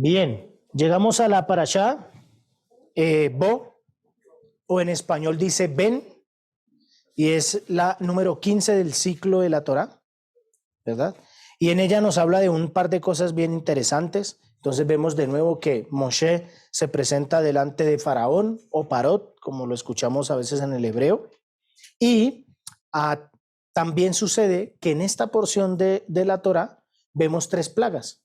Bien, llegamos a la parashá Bo, o en español dice Ben, y es la número 15 del ciclo de la Torá, ¿verdad? Y en ella nos habla de un par de cosas bien interesantes. Entonces vemos de nuevo que Moshe se presenta delante de Faraón o Parot, como lo escuchamos a veces en el hebreo, y también sucede que en esta porción de la Torá vemos 3 plagas,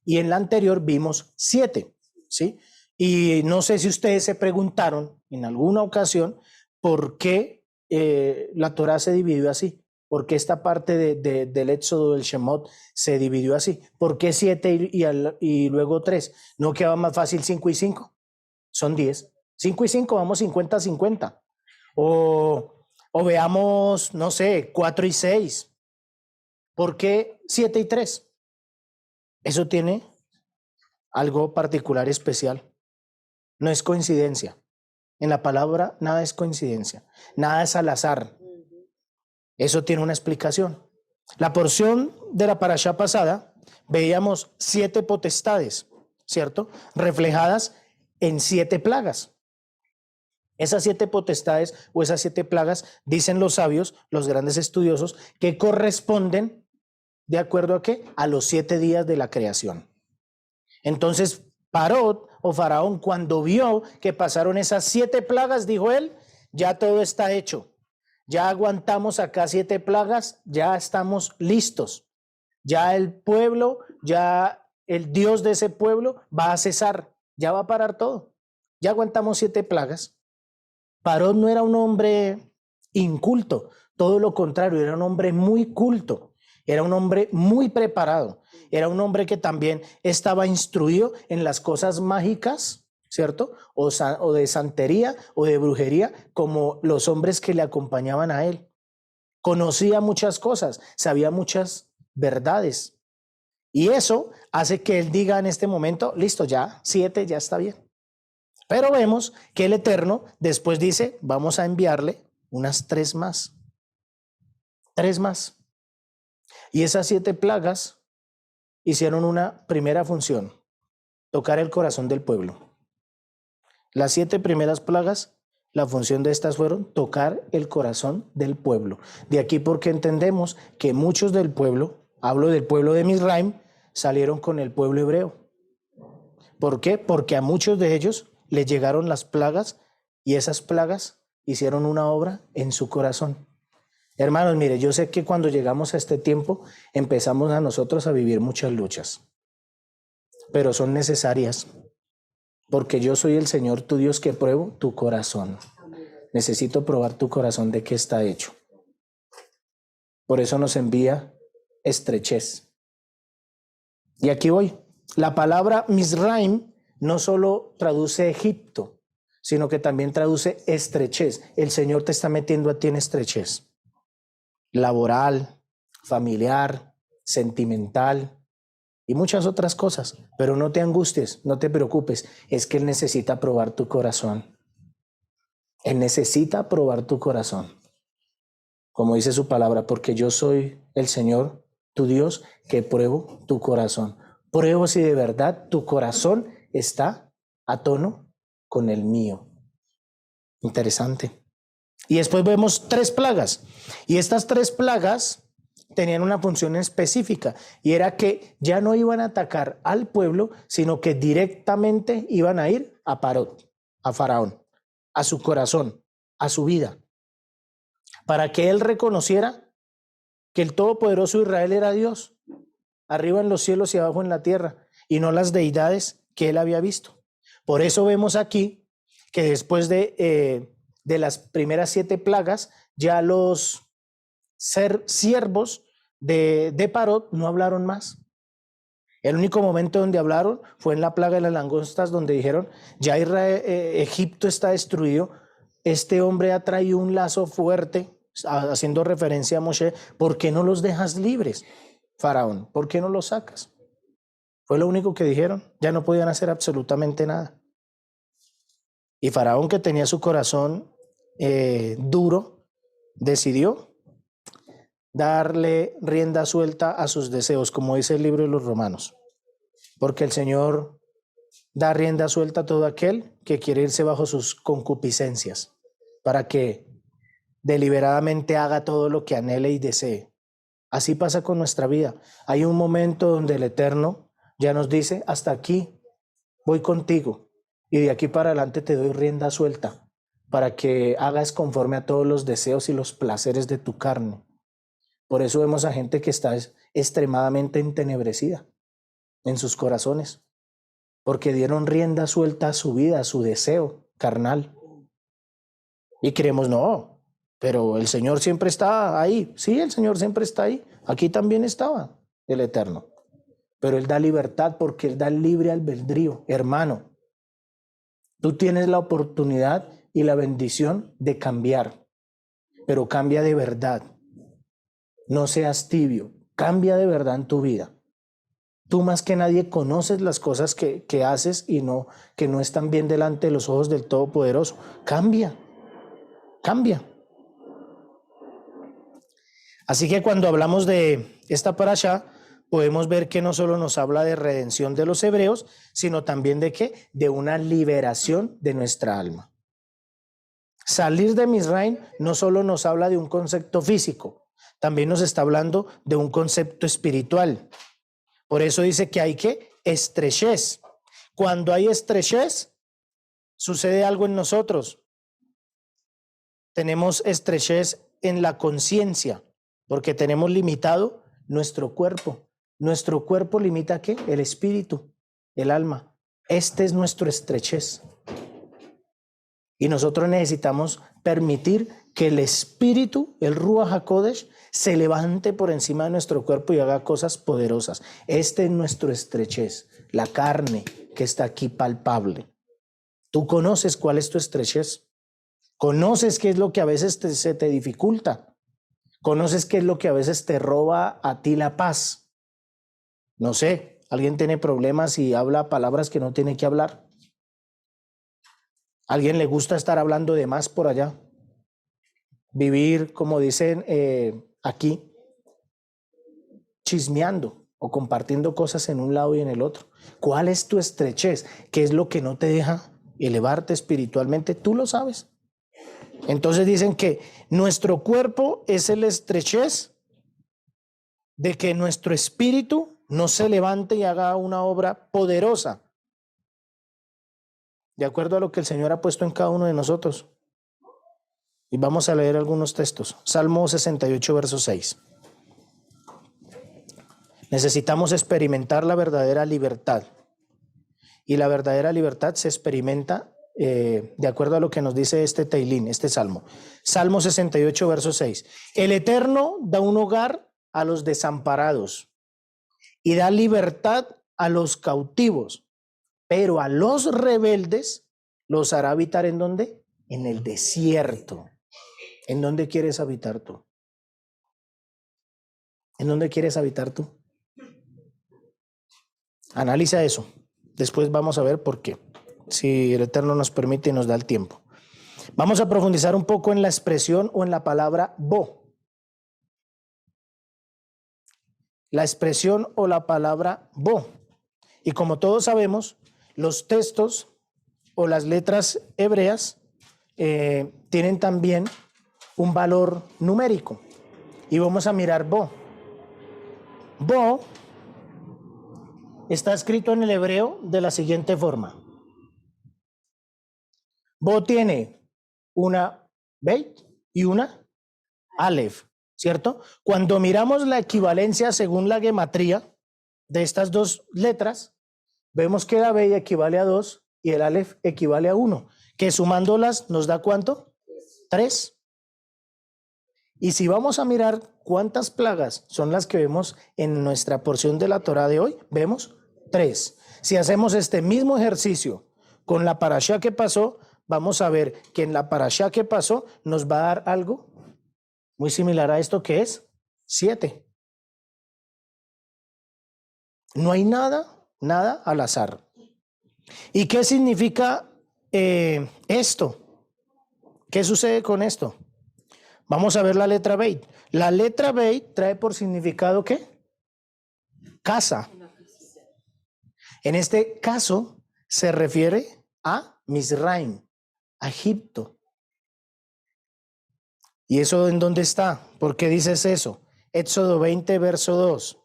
y en la anterior vimos 7, ¿sí? Y no sé si ustedes se preguntaron en alguna ocasión por qué la Torá se dividió así, por qué esta parte del Éxodo del Shemot se dividió así, por qué 7 y luego 3, no quedaba más fácil 5 y 5, son 10, 5 y 5, vamos 50-50, o veamos, no sé, 4 y 6, ¿por qué 7 y 3? Eso tiene algo particular, especial. No es coincidencia. En la palabra nada es coincidencia, nada es al azar. Eso tiene una explicación. La porción de la parashá pasada veíamos 7 potestades, ¿cierto? Reflejadas en 7 plagas. Esas 7 potestades o esas 7 plagas, dicen los sabios, los grandes estudiosos, que corresponden, ¿de acuerdo a qué? A los 7 días de la creación. Entonces, Parot o Faraón, cuando vio que pasaron esas 7 plagas, dijo él, ya todo está hecho. Ya aguantamos acá 7 plagas, ya estamos listos. Ya el pueblo, ya el Dios de ese pueblo va a cesar, ya va a parar todo. Ya aguantamos 7 plagas. Parot no era un hombre inculto, todo lo contrario, era un hombre muy culto, era un hombre muy preparado, era un hombre que también estaba instruido en las cosas mágicas, ¿cierto? O de santería o de brujería, como los hombres que le acompañaban a él. Conocía muchas cosas, sabía muchas verdades. Y eso hace que él diga en este momento, listo, ya 7, ya está bien. Pero vemos que el Eterno después dice, vamos a enviarle unas 3 más. 3 más. Y esas 7 plagas hicieron una primera función, tocar el corazón del pueblo. Las 7 primeras plagas, la función de estas fueron tocar el corazón del pueblo. De aquí porque entendemos que muchos del pueblo, hablo del pueblo de Misraim, salieron con el pueblo hebreo. ¿Por qué? Porque a muchos de ellos les llegaron las plagas y esas plagas hicieron una obra en su corazón. Hermanos, mire, yo sé que cuando llegamos a este tiempo empezamos a nosotros a vivir muchas luchas, pero son necesarias, porque yo soy el Señor tu Dios que pruebo tu corazón. Necesito probar tu corazón de qué está hecho. Por eso nos envía estrechez. Y aquí voy. La palabra Misraim no solo traduce Egipto, sino que también traduce estrechez. El Señor te está metiendo a ti en estrechez. Laboral, familiar, sentimental y muchas otras cosas. Pero no te angusties, no te preocupes. Es que Él necesita probar tu corazón. Él necesita probar tu corazón. Como dice su palabra, porque yo soy el Señor, tu Dios, que pruebo tu corazón. Pruebo si de verdad tu corazón está a tono con el mío. Interesante. Y después vemos 3 plagas. Y estas 3 plagas tenían una función específica. Y era que ya no iban a atacar al pueblo, sino que directamente iban a ir a Parot, a Faraón, a su corazón, a su vida. Para que él reconociera que el Todopoderoso Israel era Dios, arriba en los cielos y abajo en la tierra, y no las deidades que él había visto. Por eso vemos aquí que después de las primeras 7 plagas, ya los siervos de Parot no hablaron más. El único momento donde hablaron fue en la plaga de las langostas, donde dijeron, ya Egipto está destruido, este hombre ha traído un lazo fuerte, haciendo referencia a Moshe, ¿por qué no los dejas libres, Faraón? ¿Por qué no los sacas? Fue lo único que dijeron, ya no podían hacer absolutamente nada. Y Faraón, que tenía su corazón duro, decidió darle rienda suelta a sus deseos, como dice el libro de los Romanos, porque el Señor da rienda suelta a todo aquel que quiere irse bajo sus concupiscencias, para que deliberadamente haga todo lo que anhele y desee. Así pasa con nuestra vida. Hay un momento donde el Eterno ya nos dice, hasta aquí voy contigo, y de aquí para adelante te doy rienda suelta, para que hagas conforme a todos los deseos y los placeres de tu carne. Por eso vemos a gente que está extremadamente entenebrecida en sus corazones, porque dieron rienda suelta a su vida, a su deseo carnal. Y creemos, no, pero el Señor siempre está ahí. Sí, el Señor siempre está ahí. Aquí también estaba el Eterno. Pero Él da libertad porque Él da libre albedrío. Hermano, tú tienes la oportunidad y la bendición de cambiar, pero cambia de verdad. No seas tibio, cambia de verdad en tu vida. Tú más que nadie conoces las cosas que haces y que no están bien delante de los ojos del Todopoderoso. Cambia. Así que cuando hablamos de esta parashá, podemos ver que no solo nos habla de redención de los hebreos, sino también de ¿qué? De una liberación de nuestra alma. Salir de Misraim no solo nos habla de un concepto físico, también nos está hablando de un concepto espiritual. Por eso dice que hay estrechez. Cuando hay estrechez, sucede algo en nosotros. Tenemos estrechez en la conciencia, porque tenemos limitado nuestro cuerpo. Nuestro cuerpo limita ¿qué? El espíritu, el alma. Este es nuestro estrechez. Y nosotros necesitamos permitir que el espíritu, el Ruach HaKodesh, se levante por encima de nuestro cuerpo y haga cosas poderosas. Este es nuestro estrechez, la carne que está aquí palpable. ¿Tú conoces cuál es tu estrechez? ¿Conoces qué es lo que a veces se te dificulta? ¿Conoces qué es lo que a veces te roba a ti la paz? No sé, ¿alguien tiene problemas y habla palabras que no tiene que hablar? ¿A alguien le gusta estar hablando de más por allá? Vivir, como dicen aquí, chismeando o compartiendo cosas en un lado y en el otro. ¿Cuál es tu estrechez? ¿Qué es lo que no te deja elevarte espiritualmente? Tú lo sabes. Entonces dicen que nuestro cuerpo es el estrechez de que nuestro espíritu no se levante y haga una obra poderosa, de acuerdo a lo que el Señor ha puesto en cada uno de nosotros. Y vamos a leer algunos textos. Salmo 68, verso 6. Necesitamos experimentar la verdadera libertad. Y la verdadera libertad se experimenta de acuerdo a lo que nos dice este Teilín, este salmo. Salmo 68, verso 6. El Eterno da un hogar a los desamparados y da libertad a los cautivos, pero a los rebeldes los hará habitar ¿en dónde? En el desierto. ¿En dónde quieres habitar tú? ¿En dónde quieres habitar tú? Analiza eso. Después vamos a ver por qué, si el Eterno nos permite y nos da el tiempo. Vamos a profundizar un poco en la expresión o en la palabra bo. La expresión o la palabra bo. Y como todos sabemos, los textos o las letras hebreas tienen también un valor numérico. Y vamos a mirar bo. Bo está escrito en el hebreo de la siguiente forma. Bo tiene una beit y una alef, ¿cierto? Cuando miramos la equivalencia según la gematría de estas dos letras, vemos que la beit equivale a 2 y el alef equivale a 1, que sumándolas nos da ¿cuánto? 3. Y si vamos a mirar cuántas plagas son las que vemos en nuestra porción de la Torá de hoy, vemos 3. Si hacemos este mismo ejercicio con la parashá que pasó, vamos a ver que en la parashá que pasó nos va a dar algo muy similar a esto, que es 7. No hay nada al azar. ¿Y qué significa esto? ¿Qué sucede con esto? Vamos a ver la letra Beit. La letra Beit trae por significado ¿qué? Casa. En este caso se refiere a Misraim, a Egipto. ¿Y eso en dónde está? ¿Por qué dices eso? Éxodo 20, verso 2.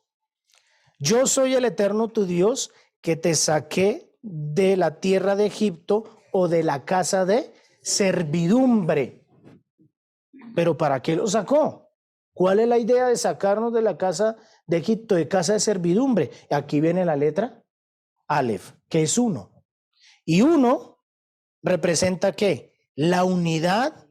Yo soy el Eterno tu Dios que te saqué de la tierra de Egipto o de la casa de servidumbre. ¿Pero para qué lo sacó? ¿Cuál es la idea de sacarnos de la casa de Egipto, de casa de servidumbre? Aquí viene la letra Aleph, que es uno. Y uno representa ¿qué? La unidad,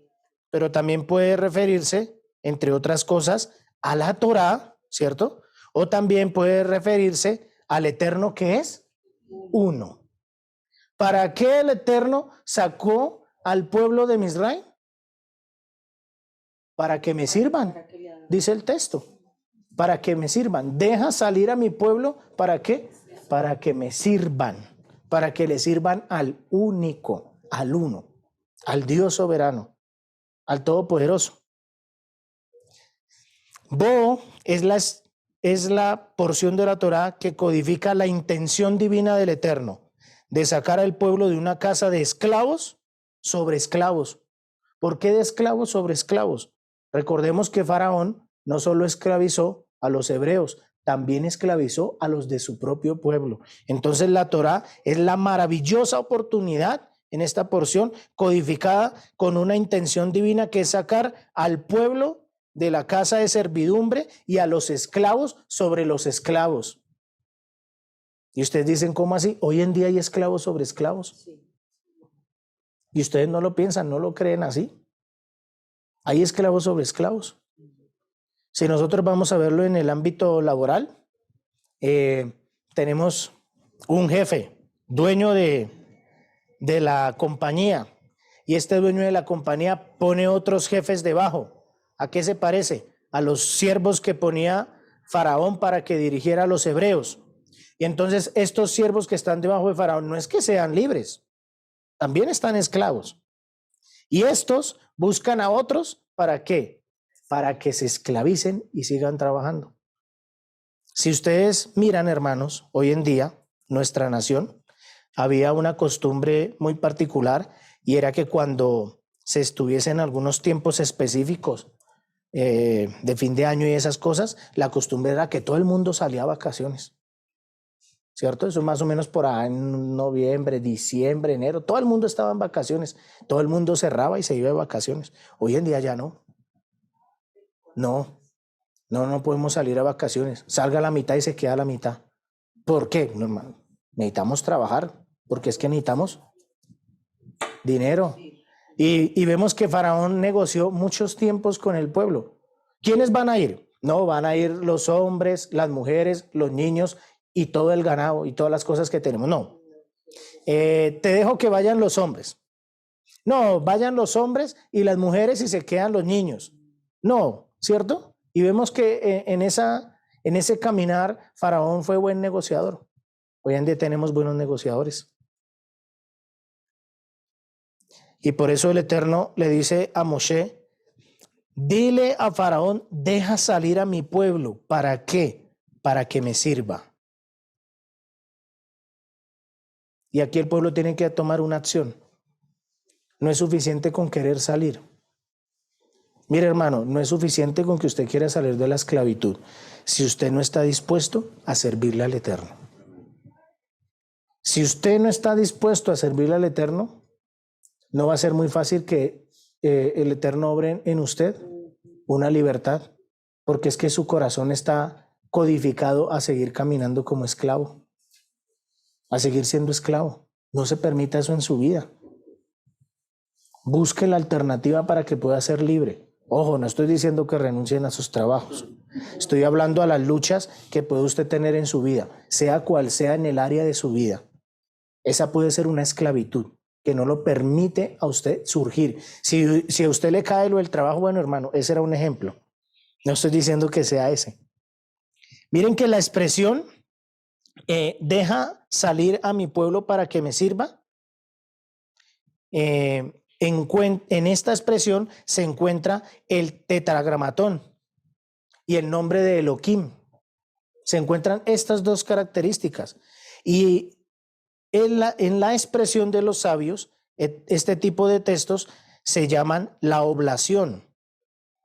pero también puede referirse, entre otras cosas, a la Torá, ¿cierto? O también puede referirse al Eterno que es uno. ¿Para qué el Eterno sacó al pueblo de Misraim? Para que me sirvan, dice el texto. Para que me sirvan. Deja salir a mi pueblo, ¿para qué? Para que me sirvan. Para que le sirvan al único, al uno, al Dios soberano, al Todopoderoso. Bo es la porción de la Torá que codifica la intención divina del Eterno de sacar al pueblo de una casa de esclavos sobre esclavos. ¿Por qué de esclavos sobre esclavos? Recordemos que Faraón no solo esclavizó a los hebreos, también esclavizó a los de su propio pueblo. Entonces la Torá es la maravillosa oportunidad en esta porción codificada con una intención divina que es sacar al pueblo de la casa de servidumbre y a los esclavos sobre los esclavos. Y ustedes dicen, ¿cómo así? Hoy en día hay esclavos sobre esclavos. Sí. Y ustedes no lo piensan, no lo creen así. Hay esclavos sobre esclavos. Si nosotros vamos a verlo en el ámbito laboral, tenemos un jefe, dueño de la compañía, y este dueño de la compañía pone otros jefes debajo. ¿A qué se parece? A los siervos que ponía Faraón para que dirigiera a los hebreos. Y entonces estos siervos que están debajo de Faraón no es que sean libres, también están esclavos. Y estos buscan a otros, ¿para qué? Para que se esclavicen y sigan trabajando. Si ustedes miran, hermanos, hoy en día, nuestra nación, había una costumbre muy particular y era que cuando se estuviesen algunos tiempos específicos de fin de año y esas cosas, la costumbre era que todo el mundo salía a vacaciones. ¿Cierto? Eso más o menos por ahí en noviembre, diciembre, enero, todo el mundo estaba en vacaciones, todo el mundo cerraba y se iba de vacaciones. Hoy en día ya no. No podemos salir a vacaciones. Salga a la mitad y se queda a la mitad. ¿Por qué? No, hermano, necesitamos trabajar, porque es que necesitamos dinero. Y vemos que Faraón negoció muchos tiempos con el pueblo. ¿Quiénes van a ir? No, van a ir los hombres, las mujeres, los niños y todo el ganado y todas las cosas que tenemos. No. Te dejo que vayan los hombres. No, vayan los hombres y las mujeres y se quedan los niños. No, ¿cierto? Y vemos que en ese caminar Faraón fue buen negociador. Hoy en día tenemos buenos negociadores. Y por eso el Eterno le dice a Moshe, dile a Faraón, deja salir a mi pueblo. ¿Para qué? Para que me sirva. Y aquí el pueblo tiene que tomar una acción. No es suficiente con querer salir. Mire, hermano, no es suficiente con que usted quiera salir de la esclavitud si usted no está dispuesto a servirle al Eterno. Si usted no está dispuesto a servirle al Eterno, no va a ser muy fácil que el Eterno obre en usted una libertad, porque es que su corazón está codificado a seguir caminando como esclavo, a seguir siendo esclavo. No se permita eso en su vida. Busque la alternativa para que pueda ser libre. Ojo, no estoy diciendo que renuncien a sus trabajos. Estoy hablando a las luchas que puede usted tener en su vida, sea cual sea en el área de su vida. Esa puede ser una esclavitud que no lo permite a usted surgir. Si a usted le cae lo del trabajo, bueno, hermano, ese era un ejemplo. No estoy diciendo que sea ese. Miren que la expresión deja salir a mi pueblo para que me sirva. En esta expresión se encuentra el tetragramatón y el nombre de Elohim. Se encuentran estas dos características. Y en la expresión de los sabios, este tipo de textos se llaman la oblación.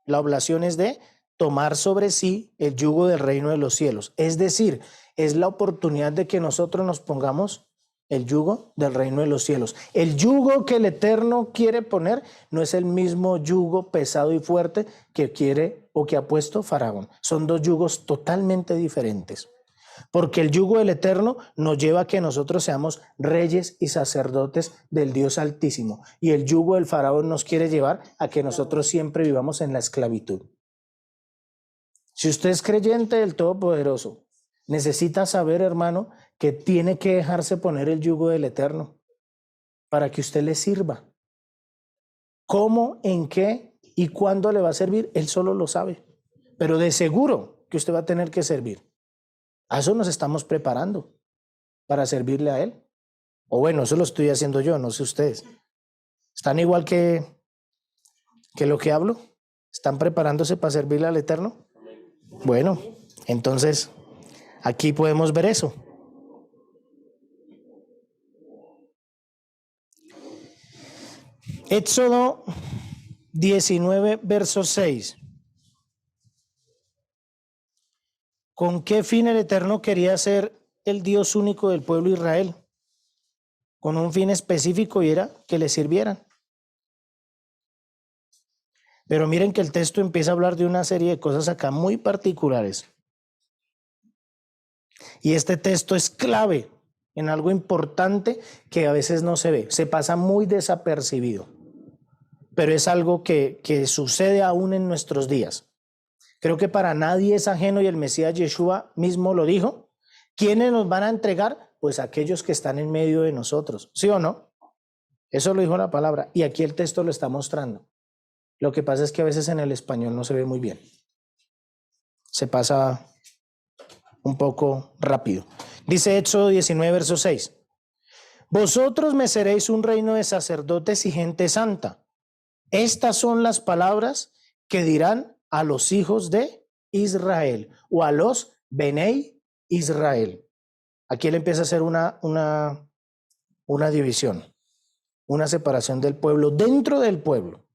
La oblación es de tomar sobre sí el yugo del reino de los cielos. Es decir, es la oportunidad de que nosotros nos pongamos el yugo del reino de los cielos. El yugo que el Eterno quiere poner no es el mismo yugo pesado y fuerte que quiere o que ha puesto Faraón. Son dos yugos totalmente diferentes. Porque el yugo del Eterno nos lleva a que nosotros seamos reyes y sacerdotes del Dios Altísimo. Y el yugo del Faraón nos quiere llevar a que nosotros siempre vivamos en la esclavitud. Si usted es creyente del Todopoderoso, necesita saber, hermano, que tiene que dejarse poner el yugo del Eterno para que usted le sirva. ¿Cómo, en qué y cuándo le va a servir? Él solo lo sabe. Pero de seguro que usted va a tener que servir. A eso nos estamos preparando, para servirle a Él. O bueno, eso lo estoy haciendo yo, no sé ustedes. ¿Están igual que lo que hablo? ¿Están preparándose para servirle al Eterno? Bueno, entonces aquí podemos ver eso. Éxodo 19, verso 6. ¿Con qué fin el Eterno quería ser el Dios único del pueblo de Israel? Con un fin específico, y era que le sirvieran. Pero miren que el texto empieza a hablar de una serie de cosas acá muy particulares. Y este texto es clave en algo importante que a veces no se ve, se pasa muy desapercibido. Pero es algo que sucede aún en nuestros días. Creo que para nadie es ajeno, y el Mesías Yeshua mismo lo dijo. ¿Quiénes nos van a entregar? Pues aquellos que están en medio de nosotros, ¿sí o no? Eso lo dijo la palabra, y aquí el texto lo está mostrando. Lo que pasa es que a veces en el español no se ve muy bien. Se pasa un poco rápido. Dice Éxodo 19, verso 6. Vosotros me seréis un reino de sacerdotes y gente santa. Estas son las palabras que dirán a los hijos de Israel, o a los Benei Israel. Aquí él empieza a hacer una división, una separación del pueblo dentro del pueblo.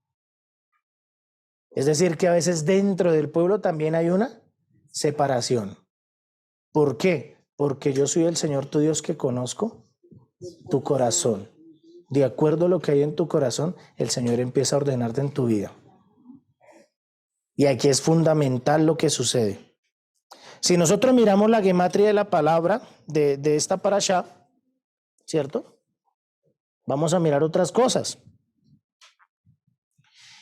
Es decir, que a veces dentro del pueblo también hay una separación. ¿Por qué? Porque yo soy el Señor tu Dios que conozco tu corazón. De acuerdo a lo que hay en tu corazón, el Señor empieza a ordenarte en tu vida. Y aquí es fundamental lo que sucede. Si nosotros miramos la gematria de la palabra de esta parashá, ¿cierto? Vamos a mirar otras cosas.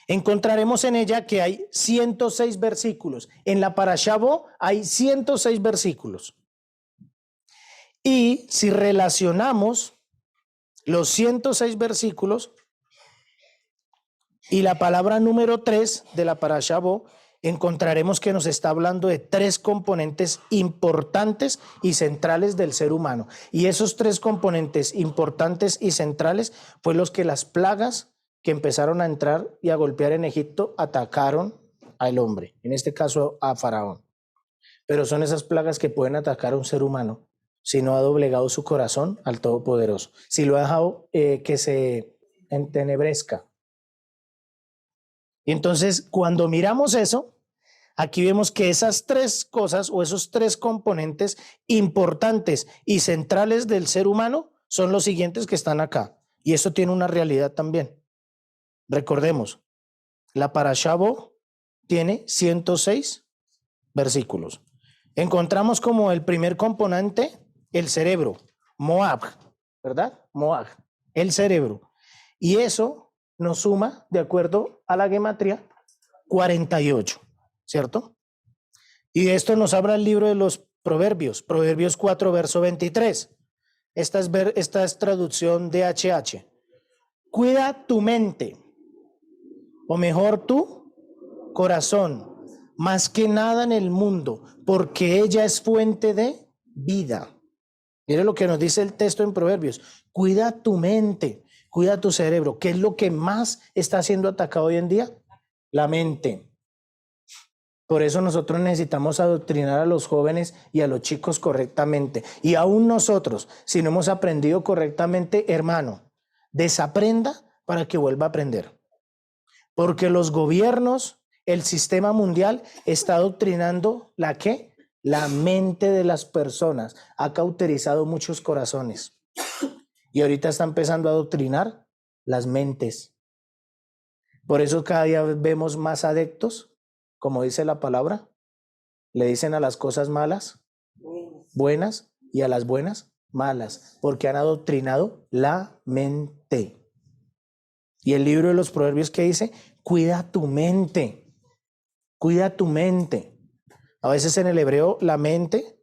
Encontraremos en ella que hay 106 versículos. En la parashá Bo hay 106 versículos. Y si relacionamos los 106 versículos y la palabra número 3 de la parashá Bo, encontraremos que nos está hablando de 3 componentes importantes y centrales del ser humano. Y esos 3 componentes importantes y centrales fue los que las plagas que empezaron a entrar y a golpear en Egipto atacaron al hombre, en este caso a Faraón. Pero son esas plagas que pueden atacar a un ser humano si no ha doblegado su corazón al Todopoderoso, si lo ha dejado que se entenebrezca. Y entonces, cuando miramos eso, aquí vemos que esas 3 cosas o esos 3 componentes importantes y centrales del ser humano son los siguientes que están acá. Y eso tiene una realidad también. Recordemos, la parashá Bo tiene 106 versículos. Encontramos como el primer componente el cerebro, Moab, ¿verdad? Moab, el cerebro. Y eso nos suma, de acuerdo a la gematría, 48, ¿cierto? Y de esto nos habla el libro de los Proverbios, Proverbios 4, verso 23. Esta es traducción de HH. Cuida tu mente, o mejor tu corazón, más que nada en el mundo, porque ella es fuente de vida. Mire lo que nos dice el texto en Proverbios. Cuida tu mente, cuida tu cerebro. ¿Qué es lo que más está siendo atacado hoy en día? La mente. Por eso nosotros necesitamos adoctrinar a los jóvenes y a los chicos correctamente. Y aún nosotros, si no hemos aprendido correctamente, hermano, desaprenda para que vuelva a aprender. Porque los gobiernos, el sistema mundial está adoctrinando ¿la qué? La mente de las personas. Ha cauterizado muchos corazones. Y ahorita está empezando a adoctrinar las mentes. Por eso cada día vemos más adeptos, como dice la palabra, le dicen a las cosas malas, buenas, y a las buenas, malas, porque han adoctrinado la mente. Y el libro de los Proverbios que dice, cuida tu mente, cuida tu mente. A veces en el hebreo la mente,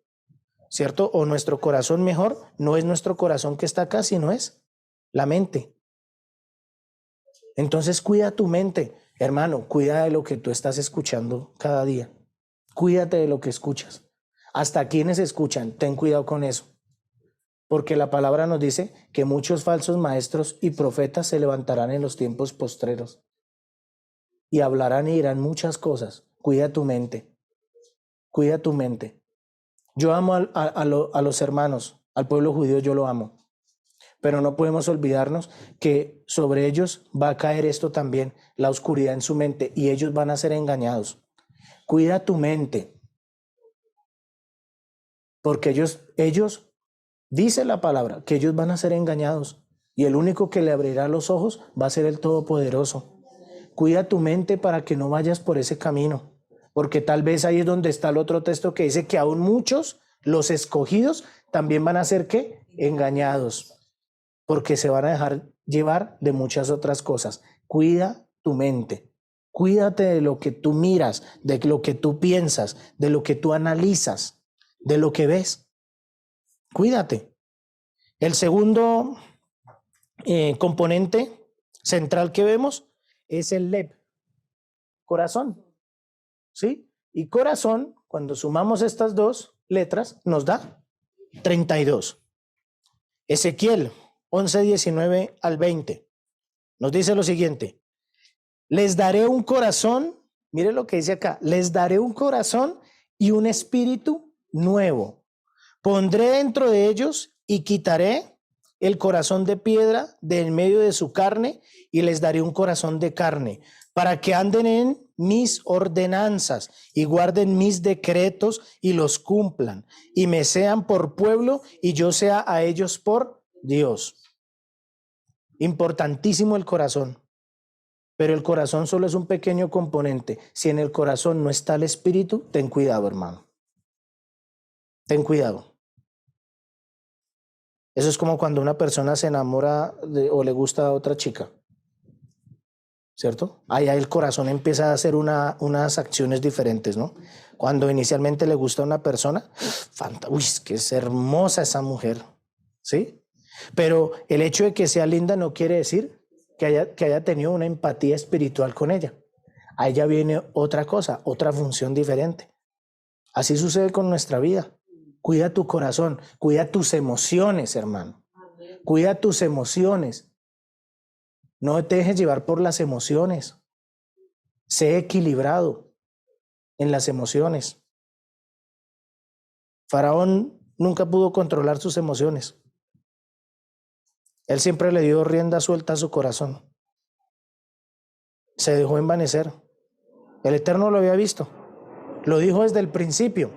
¿cierto? O nuestro corazón mejor, no es nuestro corazón que está acá, sino es la mente. Entonces cuida tu mente. Hermano, cuida de lo que tú estás escuchando cada día. Cuídate de lo que escuchas. Hasta quienes escuchan, ten cuidado con eso. Porque la palabra nos dice que muchos falsos maestros y profetas se levantarán en los tiempos postreros. Y hablarán y dirán muchas cosas. Cuida tu mente. Cuida tu mente. Yo amo a los hermanos, al pueblo judío yo lo amo. Pero no podemos olvidarnos que sobre ellos va a caer esto también, la oscuridad en su mente, y ellos van a ser engañados. Cuida tu mente, porque ellos, dice la palabra, que ellos van a ser engañados, y el único que le abrirá los ojos va a ser el Todopoderoso. Cuida tu mente para que no vayas por ese camino, porque tal vez ahí es donde está el otro texto que dice que aún muchos, los escogidos, también van a ser ¿qué? Engañados. Porque se van a dejar llevar de muchas otras cosas. Cuida tu mente. Cuídate de lo que tú miras, de lo que tú piensas, de lo que tú analizas, de lo que ves. Cuídate. El segundo componente central que vemos es el lev, corazón. ¿Sí? Y corazón, cuando sumamos estas dos letras, nos da 32. Ezequiel 11, 19 al 20. Nos dice lo siguiente. Les daré un corazón, mire lo que dice acá, les daré un corazón y un espíritu nuevo. Pondré dentro de ellos y quitaré el corazón de piedra de en medio de su carne y les daré un corazón de carne para que anden en mis ordenanzas y guarden mis decretos y los cumplan y me sean por pueblo y yo sea a ellos por Dios. Importantísimo el corazón, pero el corazón solo es un pequeño componente. Si en el corazón no está el espíritu, ten cuidado, hermano. Ten cuidado. Eso es como cuando una persona se enamora o le gusta a otra chica, ¿cierto? Ahí el corazón empieza a hacer unas acciones diferentes, ¿no? Cuando inicialmente le gusta a una persona, uy, que es hermosa esa mujer, ¿sí? Pero el hecho de que sea linda no quiere decir que haya tenido una empatía espiritual con ella. A ella viene otra cosa, otra función diferente. Así sucede con nuestra vida. Cuida tu corazón, cuida tus emociones, hermano. Cuida tus emociones. No te dejes llevar por las emociones. Sé equilibrado en las emociones. Faraón nunca pudo controlar sus emociones. Él siempre le dio rienda suelta a su corazón. Se dejó envanecer. El Eterno lo había visto. Lo dijo desde el principio.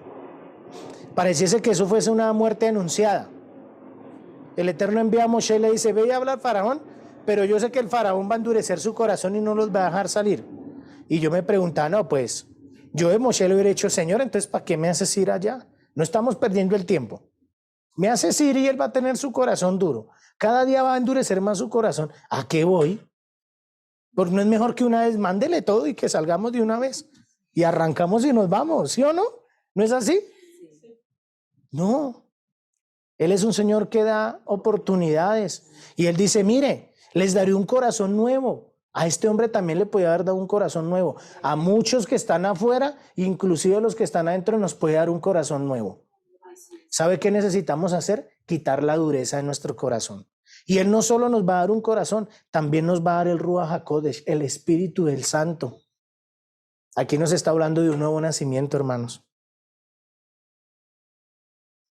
Pareciese que eso fuese una muerte anunciada. El Eterno envía a Moshe y le dice, ve y habla al faraón, pero yo sé que el faraón va a endurecer su corazón y no los va a dejar salir. Y yo me preguntaba, no, pues, yo de Moshe le hubiera dicho, Señor, entonces, ¿para qué me haces ir allá? No estamos perdiendo el tiempo. Me haces ir y él va a tener su corazón duro. Cada día va a endurecer más su corazón. ¿A qué voy? Porque no es mejor que una vez, mándele todo y que salgamos de una vez. Y arrancamos y nos vamos, ¿sí o no? ¿No es así? No. Él es un Señor que da oportunidades. Y Él dice, mire, les daré un corazón nuevo. A este hombre también le puede haber dado un corazón nuevo. A muchos que están afuera, inclusive a los que están adentro, nos puede dar un corazón nuevo. ¿Sabe qué necesitamos hacer? Quitar la dureza de nuestro corazón. Y Él no solo nos va a dar un corazón, también nos va a dar el Ruach HaKodesh, el Espíritu del Santo. Aquí nos está hablando de un nuevo nacimiento, hermanos.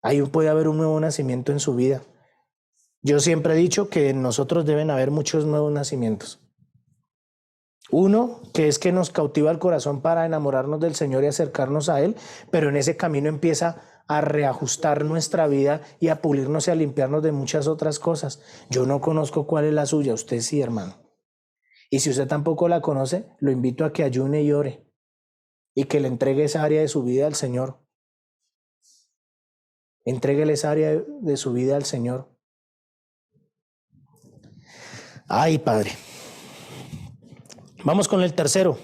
Ahí puede haber un nuevo nacimiento en su vida. Yo siempre he dicho que en nosotros deben haber muchos nuevos nacimientos. Uno, que es que nos cautiva el corazón para enamorarnos del Señor y acercarnos a Él, pero en ese camino empieza a reajustar nuestra vida y a pulirnos y a limpiarnos de muchas otras cosas. Yo no conozco cuál es la suya, usted sí, hermano. Y si usted tampoco la conoce, lo invito a que ayune y ore y que le entregue esa área de su vida al Señor. Entréguele esa área de su vida al Señor. Ay, Padre. Vamos con el tercero.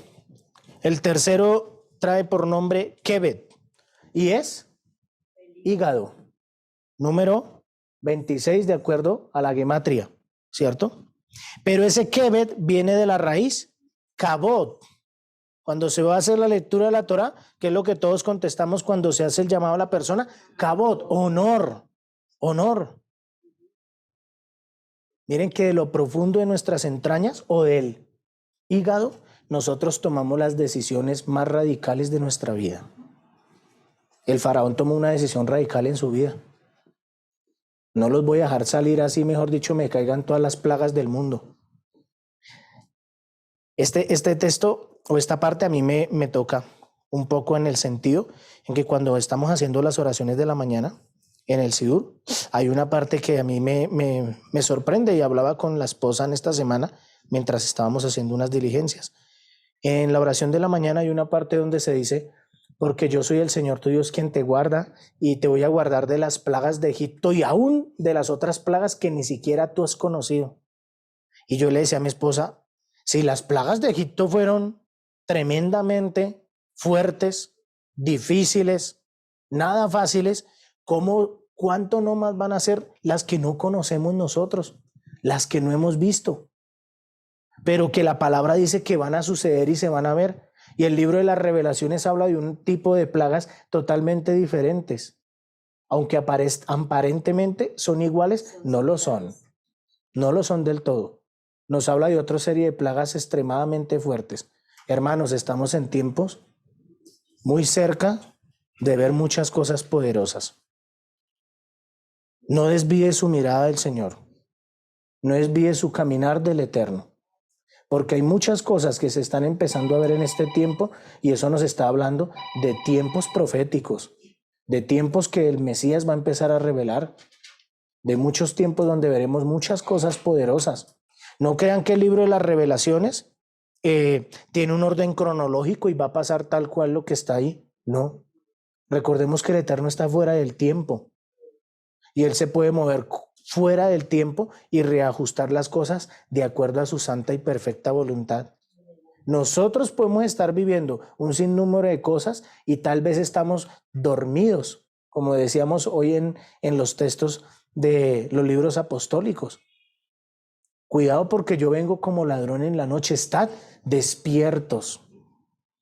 El tercero trae por nombre Kebed y es hígado. Número 26 de acuerdo a la gematria, ¿cierto? Pero ese Kebed viene de la raíz Kabod. Cuando se va a hacer la lectura de la Torá, que es lo que todos contestamos cuando se hace el llamado a la persona, Kabod, honor, honor. Miren que de lo profundo de nuestras entrañas o del hígado, nosotros tomamos las decisiones más radicales de nuestra vida. El faraón tomó una decisión radical en su vida. No los voy a dejar salir así, mejor dicho, me caigan todas las plagas del mundo. Este texto o esta parte a mí me toca un poco en el sentido en que cuando estamos haciendo las oraciones de la mañana en el Sidur, hay una parte que a mí me sorprende y hablaba con la esposa en esta semana mientras estábamos haciendo unas diligencias. En la oración de la mañana hay una parte donde se dice, porque yo soy el Señor tu Dios quien te guarda y te voy a guardar de las plagas de Egipto y aún de las otras plagas que ni siquiera tú has conocido. Y yo le decía a mi esposa, si las plagas de Egipto fueron tremendamente fuertes, difíciles, nada fáciles, ¿cuánto no más van a ser las que no conocemos nosotros, las que no hemos visto? Pero que la palabra dice que van a suceder y se van a ver. Y el libro de las Revelaciones habla de un tipo de plagas totalmente diferentes. Aunque aparentemente son iguales, no lo son. No lo son del todo. Nos habla de otra serie de plagas extremadamente fuertes. Hermanos, estamos en tiempos muy cerca de ver muchas cosas poderosas. No desvíe su mirada del Señor. No desvíe su caminar del Eterno. Porque hay muchas cosas que se están empezando a ver en este tiempo y eso nos está hablando de tiempos proféticos, de tiempos que el Mesías va a empezar a revelar, de muchos tiempos donde veremos muchas cosas poderosas. No crean que el libro de las Revelaciones tiene un orden cronológico y va a pasar tal cual lo que está ahí. No. Recordemos que el Eterno está fuera del tiempo y Él se puede mover fuera del tiempo y reajustar las cosas de acuerdo a su santa y perfecta voluntad. Nosotros podemos estar viviendo un sinnúmero de cosas y tal vez estamos dormidos, como decíamos hoy en los textos de los libros apostólicos. Cuidado porque yo vengo como ladrón en la noche. Estad despiertos.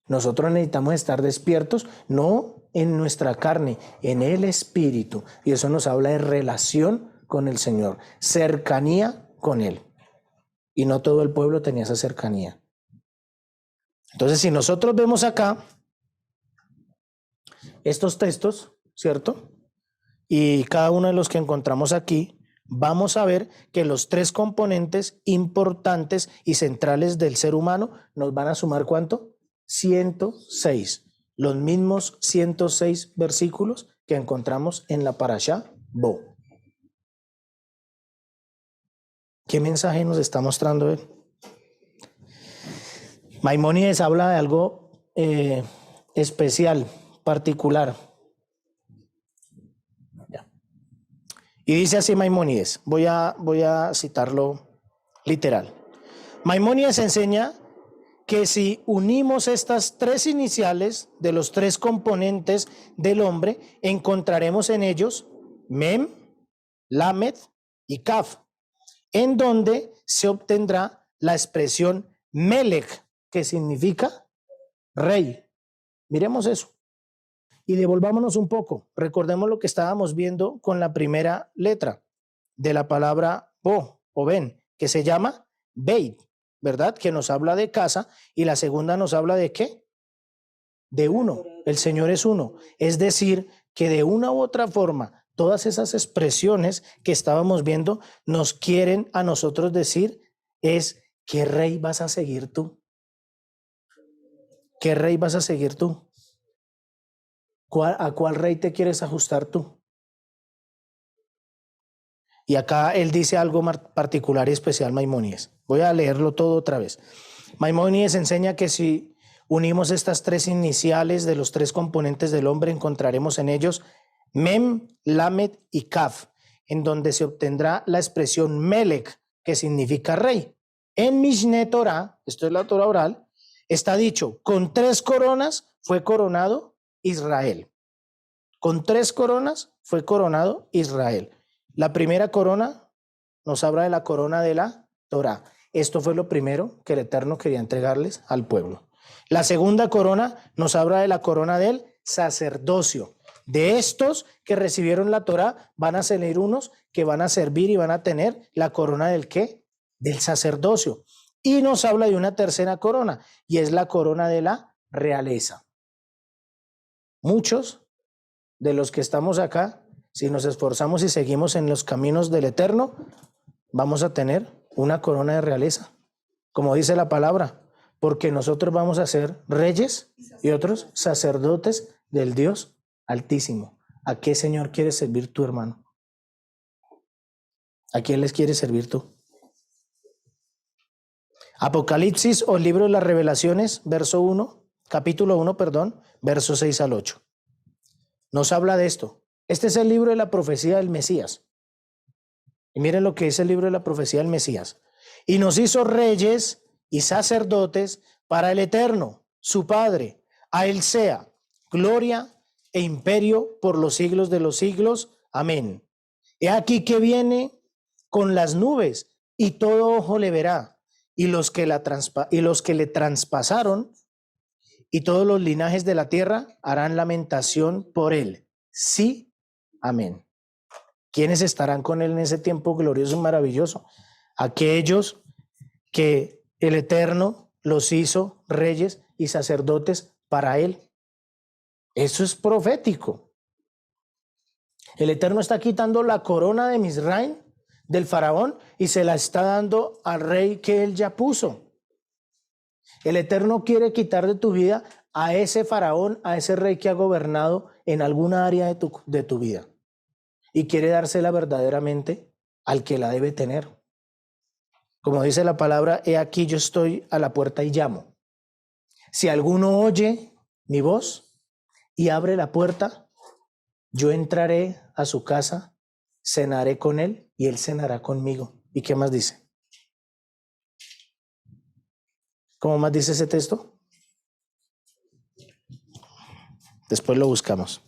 Nosotros necesitamos estar despiertos, no en nuestra carne, en el espíritu. Y eso nos habla de relación con el Señor, cercanía con Él. Y no todo el pueblo tenía esa cercanía. Entonces, si nosotros vemos acá estos textos, ¿cierto? Y cada uno de los que encontramos aquí, vamos a ver que los tres componentes importantes y centrales del ser humano nos van a sumar ¿cuánto? 106. Los mismos 106 versículos que encontramos en la Parashá Bo. ¿Qué mensaje nos está mostrando él? Maimónides habla de algo especial, particular. Y dice así Maimónides, voy a citarlo literal. Maimónides enseña que si unimos estas tres iniciales de los tres componentes del hombre, encontraremos en ellos Mem, Lamed y Kaf, en donde se obtendrá la expresión Melech, que significa rey. Miremos eso. Y devolvámonos un poco. Recordemos lo que estábamos viendo con la primera letra de la palabra Bo o Ben, que se llama Beit, ¿verdad? Que nos habla de casa. Y la segunda nos habla de ¿qué? de uno. El Señor es uno. Es decir, que de una u otra forma, todas esas expresiones que estábamos viendo nos quieren a nosotros decir es, ¿qué rey vas a seguir tú? ¿Qué rey vas a seguir tú? ¿A cuál rey te quieres ajustar tú? Y acá él dice algo particular y especial, Maimónides. Voy a leerlo todo otra vez. Maimónides enseña que si unimos estas tres iniciales de los tres componentes del hombre, encontraremos en ellos Mem, Lamed y Kaf, en donde se obtendrá la expresión Melech, que significa rey. En Mishneh Torah, esto es la Torah oral, está dicho, con 3 coronas fue coronado Israel. Con 3 coronas fue coronado Israel. La primera corona nos habla de la corona de la Torá. Esto fue lo primero que el Eterno quería entregarles al pueblo. La segunda corona nos habla de la corona del sacerdocio. De estos que recibieron la Torá van a salir unos que van a servir y van a tener la corona del ¿qué? Del sacerdocio. Y nos habla de una tercera corona y es la corona de la realeza. Muchos de los que estamos acá, si nos esforzamos y seguimos en los caminos del Eterno, vamos a tener una corona de realeza, como dice la palabra, porque nosotros vamos a ser reyes y otros sacerdotes del Dios Altísimo. ¿A qué Señor quieres servir tu hermano? ¿A quién les quieres servir tú? Apocalipsis o libro de las Revelaciones, capítulo 1, versos 6 al 8. Nos habla de esto. Este es el libro de la profecía del Mesías. Y miren lo que es el libro de la profecía del Mesías. Y nos hizo reyes y sacerdotes para el Eterno, su Padre. A él sea gloria e imperio por los siglos de los siglos. Amén. He aquí que viene con las nubes y todo ojo le verá. Y los que le traspasaron y todos los linajes de la tierra harán lamentación por él. Sí, amén. ¿Quiénes estarán con él en ese tiempo glorioso y maravilloso? Aquellos que el Eterno los hizo reyes y sacerdotes para él. Eso es profético. El Eterno está quitando la corona de Misraim, del faraón, y se la está dando al rey que él ya puso. El Eterno quiere quitar de tu vida a ese faraón, a ese rey que ha gobernado en alguna área de tu vida. Y quiere dársela verdaderamente al que la debe tener. Como dice la palabra, he aquí yo estoy a la puerta y llamo. Si alguno oye mi voz y abre la puerta, yo entraré a su casa, cenaré con él y él cenará conmigo. ¿Y qué más dice? ¿Cómo más dice ese texto? Después lo buscamos.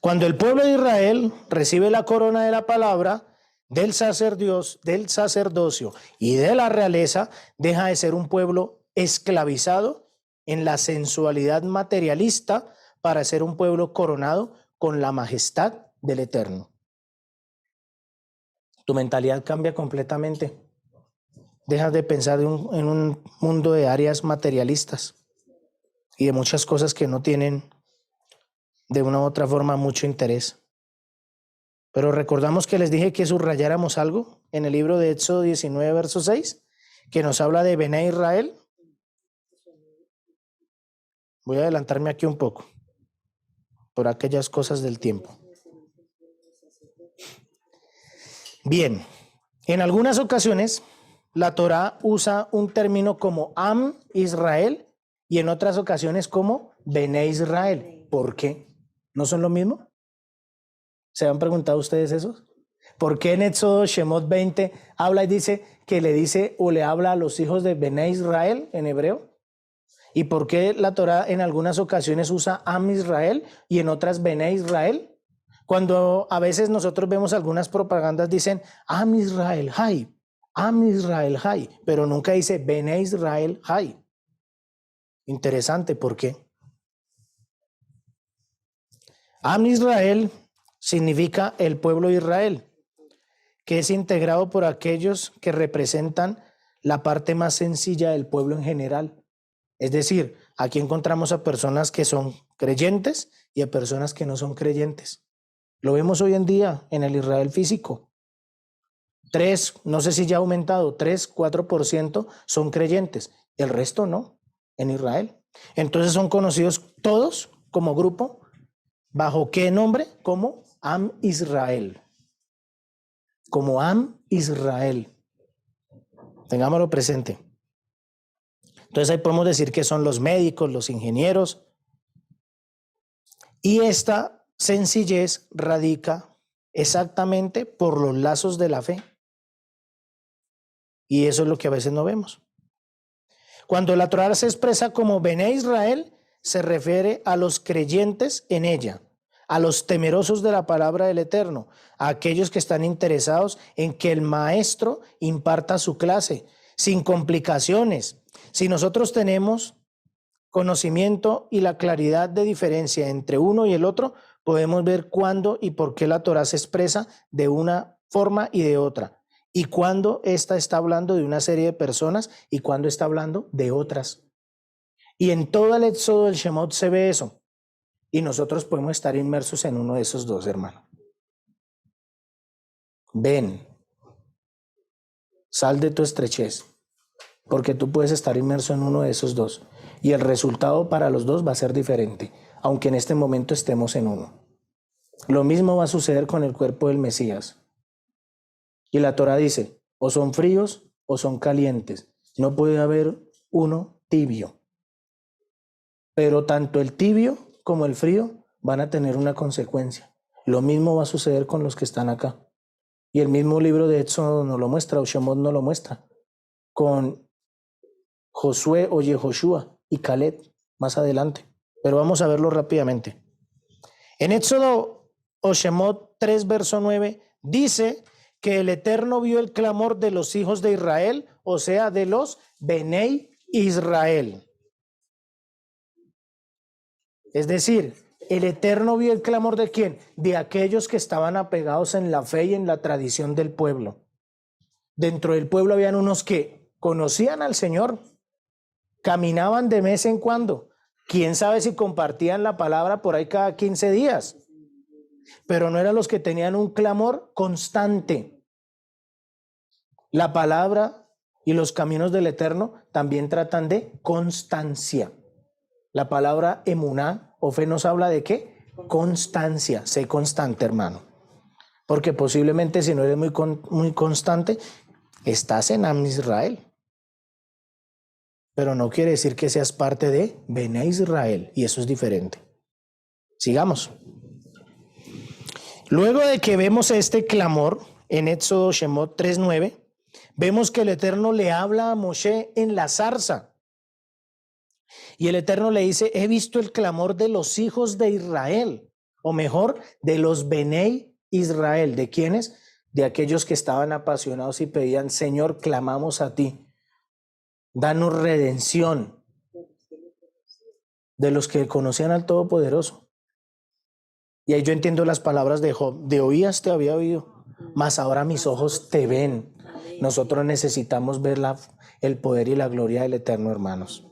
Cuando el pueblo de Israel recibe la corona de la palabra, del sacerdocio y de la realeza, deja de ser un pueblo esclavizado en la sensualidad materialista para ser un pueblo coronado con la majestad del Eterno. Tu mentalidad cambia completamente. Dejas de pensar en un mundo de áreas materialistas y de muchas cosas que no tienen de una u otra forma mucho interés. Pero recordamos que les dije que subrayáramos algo en el libro de Éxodo 19, verso 6, que nos habla de Bené Israel. Voy a adelantarme aquí un poco por aquellas cosas del tiempo. Bien, en algunas ocasiones la Torá usa un término como Am Israel y en otras ocasiones como Bené Israel. ¿Por qué? ¿No son lo mismo? ¿Se han preguntado ustedes eso? ¿Por qué en Éxodo Shemot 20 habla y dice que le dice o le habla a los hijos de Bené Israel en hebreo? ¿Y por qué la Torá en algunas ocasiones usa Am Israel y en otras Bené Israel? Cuando a veces nosotros vemos algunas propagandas dicen Am Israel Hay, Am Israel Hay, pero nunca dice Bené Israel Hay. Interesante, ¿por qué? Am Israel significa el pueblo de Israel, que es integrado por aquellos que representan la parte más sencilla del pueblo en general. Es decir, Aquí encontramos a personas que son creyentes y a personas que no son creyentes. Lo vemos hoy en día en el Israel físico. 3, no sé si ya ha aumentado, 3, 4% son creyentes. El resto no, en Israel. Entonces son conocidos todos como grupo. ¿Bajo qué nombre? Como Am Israel. Como Am Israel. Tengámoslo presente. Entonces ahí podemos decir que son los médicos, los ingenieros. Y esta sencillez radica exactamente por los lazos de la fe. Y eso es lo que a veces no vemos. Cuando la Torá se expresa como Bené Israel, se refiere a los creyentes en ella, a los temerosos de la palabra del Eterno, a aquellos que están interesados en que el maestro imparta su clase, sin complicaciones. Si nosotros tenemos conocimiento y la claridad de diferencia entre uno y el otro, podemos ver cuándo y por qué la Torá se expresa de una forma y de otra, y cuándo ésta está hablando de una serie de personas y cuándo está hablando de otras. Y en todo el éxodo del Shemot se ve eso, y nosotros podemos estar inmersos en uno de esos dos, hermano. Ven, sal de tu estrechez, porque tú puedes estar inmerso en uno de esos dos, y el resultado para los dos va a ser diferente, aunque en este momento estemos en uno. Lo mismo va a suceder con el cuerpo del Mesías. Y la Torá dice, o son fríos o son calientes. No puede haber uno tibio. Pero tanto el tibio como el frío van a tener una consecuencia. Lo mismo va a suceder con los que están acá. Y el mismo libro de Éxodo nos lo muestra, o Shemot nos lo muestra, con Josué o Yehoshua y Caleb más adelante. Pero vamos a verlo rápidamente. En Éxodo o Shemot 3, verso 9, dice que el Eterno vio el clamor de los hijos de Israel, o sea, de los Benei Israel. Es decir, el Eterno vio el clamor ¿de quién? De aquellos que estaban apegados en la fe y en la tradición del pueblo. Dentro del pueblo habían unos que conocían al Señor, caminaban de vez en cuando. Quién sabe si compartían la palabra por ahí cada 15 días. Pero no eran los que tenían un clamor constante. La palabra y los caminos del Eterno también tratan de constancia. La palabra emuná o fe nos habla de ¿qué? Constancia. Sé constante, hermano. Porque posiblemente si no eres muy constante, estás en Am Israel. Pero no quiere decir que seas parte de Bené Israel. Y eso es diferente. Sigamos. Luego de que vemos este clamor en Éxodo Shemot 3:9, vemos que el Eterno le habla a Moshe en la zarza. Y el Eterno le dice, he visto el clamor de los hijos de Israel, o mejor, de los Benei Israel. ¿De quiénes? De aquellos que estaban apasionados y pedían, Señor, clamamos a ti. Danos redención. De los que conocían al Todopoderoso. Y ahí yo entiendo las palabras de Job. De oídas te había oído, mas ahora mis ojos te ven. Nosotros necesitamos ver el poder y la gloria del Eterno, hermanos.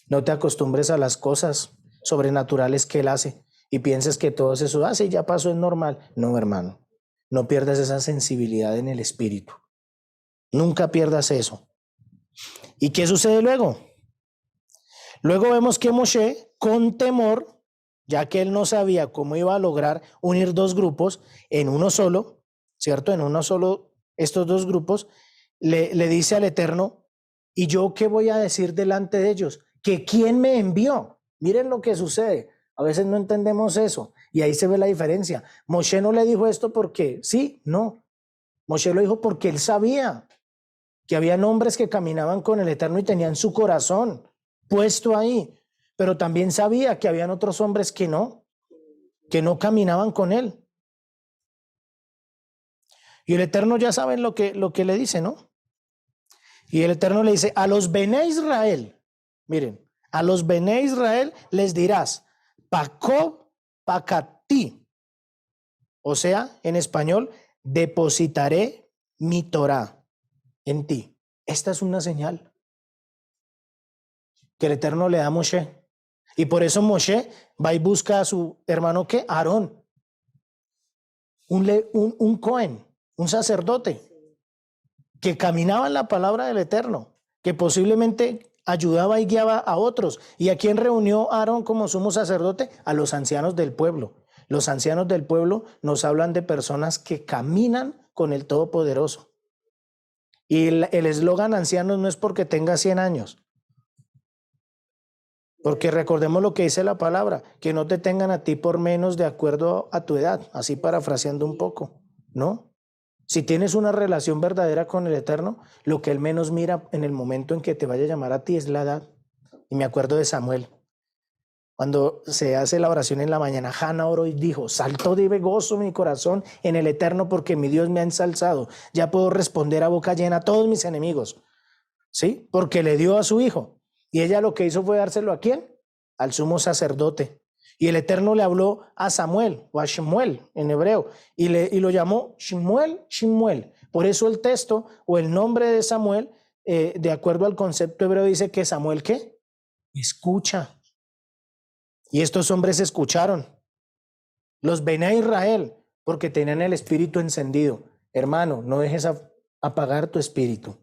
No te acostumbres a las cosas sobrenaturales que Él hace y pienses que todo eso hace y ya pasó, es normal. No, hermano, no pierdas esa sensibilidad en el espíritu. Nunca pierdas eso. ¿Y qué sucede luego? Luego vemos que Moshe, con temor, ya que él no sabía cómo iba a lograr unir dos grupos en uno solo, ¿cierto? En uno solo, estos dos grupos, le dice al Eterno, ¿y yo qué voy a decir delante de ellos? ¿Que quién me envió? Miren lo que sucede. A veces no entendemos eso. Y ahí se ve la diferencia. Moshe no le dijo esto porque sí, no. Moshe lo dijo porque él sabía que había hombres que caminaban con el Eterno y tenían su corazón puesto ahí. Pero también sabía que habían otros hombres que no caminaban con él. Y el Eterno ya saben lo que le dice, ¿no? Y el Eterno le dice, a los Bené Israel, miren, a los Bené Israel les dirás, Pacob Pacatí. O sea, en español, depositaré mi Torá en ti. Esta es una señal. que el Eterno le da a Moshe. Y por eso Moshe va y busca a su hermano, ¿qué? Aarón, un Cohen, un sacerdote, que caminaba en la palabra del Eterno, que posiblemente ayudaba y guiaba a otros. ¿Y a quién reunió Aarón como sumo sacerdote? A los ancianos del pueblo. Los ancianos del pueblo nos hablan de personas que caminan con el Todopoderoso. Y el eslogan ancianos no es porque tenga 100 años. Porque recordemos lo que dice la palabra, que no te tengan a ti por menos de acuerdo a tu edad, así parafraseando un poco, ¿no? Si tienes una relación verdadera con el Eterno, lo que Él menos mira en el momento en que te vaya a llamar a ti es la edad. Y me acuerdo de Samuel, cuando se hace la oración en la mañana, Hannah oró y dijo, saltó de gozo mi corazón en el Eterno porque mi Dios me ha ensalzado. Ya puedo responder a boca llena a todos mis enemigos, ¿sí? Porque le dio a su hijo. Y ella lo que hizo fue dárselo ¿a quién? Al sumo sacerdote. Y el Eterno le habló a Samuel, o a Shemuel en hebreo, y lo llamó Shemuel. Por eso el texto o el nombre de Samuel, de acuerdo al concepto hebreo, dice que Samuel, ¿qué? Escucha. Y estos hombres escucharon. Los Bené Israel, porque tenían el espíritu encendido. Hermano, no dejes apagar tu espíritu.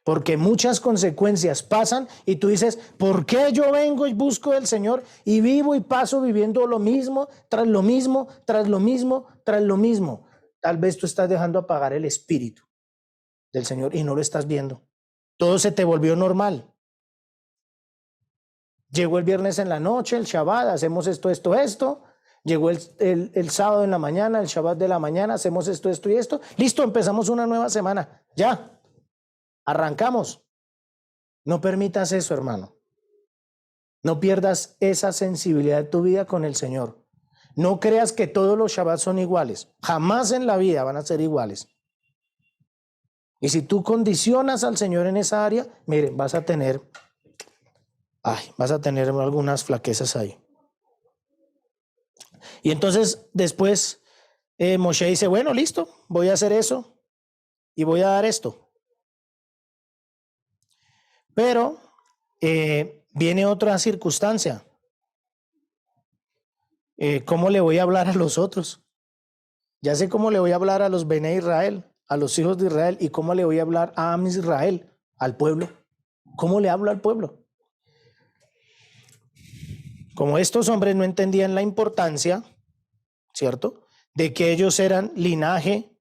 Porque muchas consecuencias pasan y tú dices, ¿por qué yo vengo y busco del Señor y vivo y paso viviendo lo mismo, tras lo mismo, tras lo mismo, tras lo mismo? Tal vez tú estás dejando apagar el espíritu del Señor y no lo estás viendo. Todo se te volvió normal. Llegó el viernes en la noche, el Shabbat, hacemos esto. Llegó el sábado en la mañana, el Shabbat de la mañana, hacemos esto y esto. Listo, empezamos una nueva semana. Ya. Arrancamos. No permitas eso, hermano. No pierdas esa sensibilidad de tu vida con el Señor. No creas que todos los Shabbats son iguales. Jamás en la vida van a ser iguales. Y si tú condicionas al Señor en esa área, miren, vas a tener algunas flaquezas ahí. Y entonces después Moshe dice, bueno, listo, voy a hacer eso y voy a dar esto. Pero viene otra circunstancia. ¿Cómo le voy a hablar a los otros? Ya sé cómo le voy a hablar a los Bené Israel, a los hijos de Israel, y cómo le voy a hablar a Am Israel, al pueblo. ¿Cómo le hablo al pueblo? Como estos hombres no entendían la importancia, ¿cierto?, de que ellos eran linaje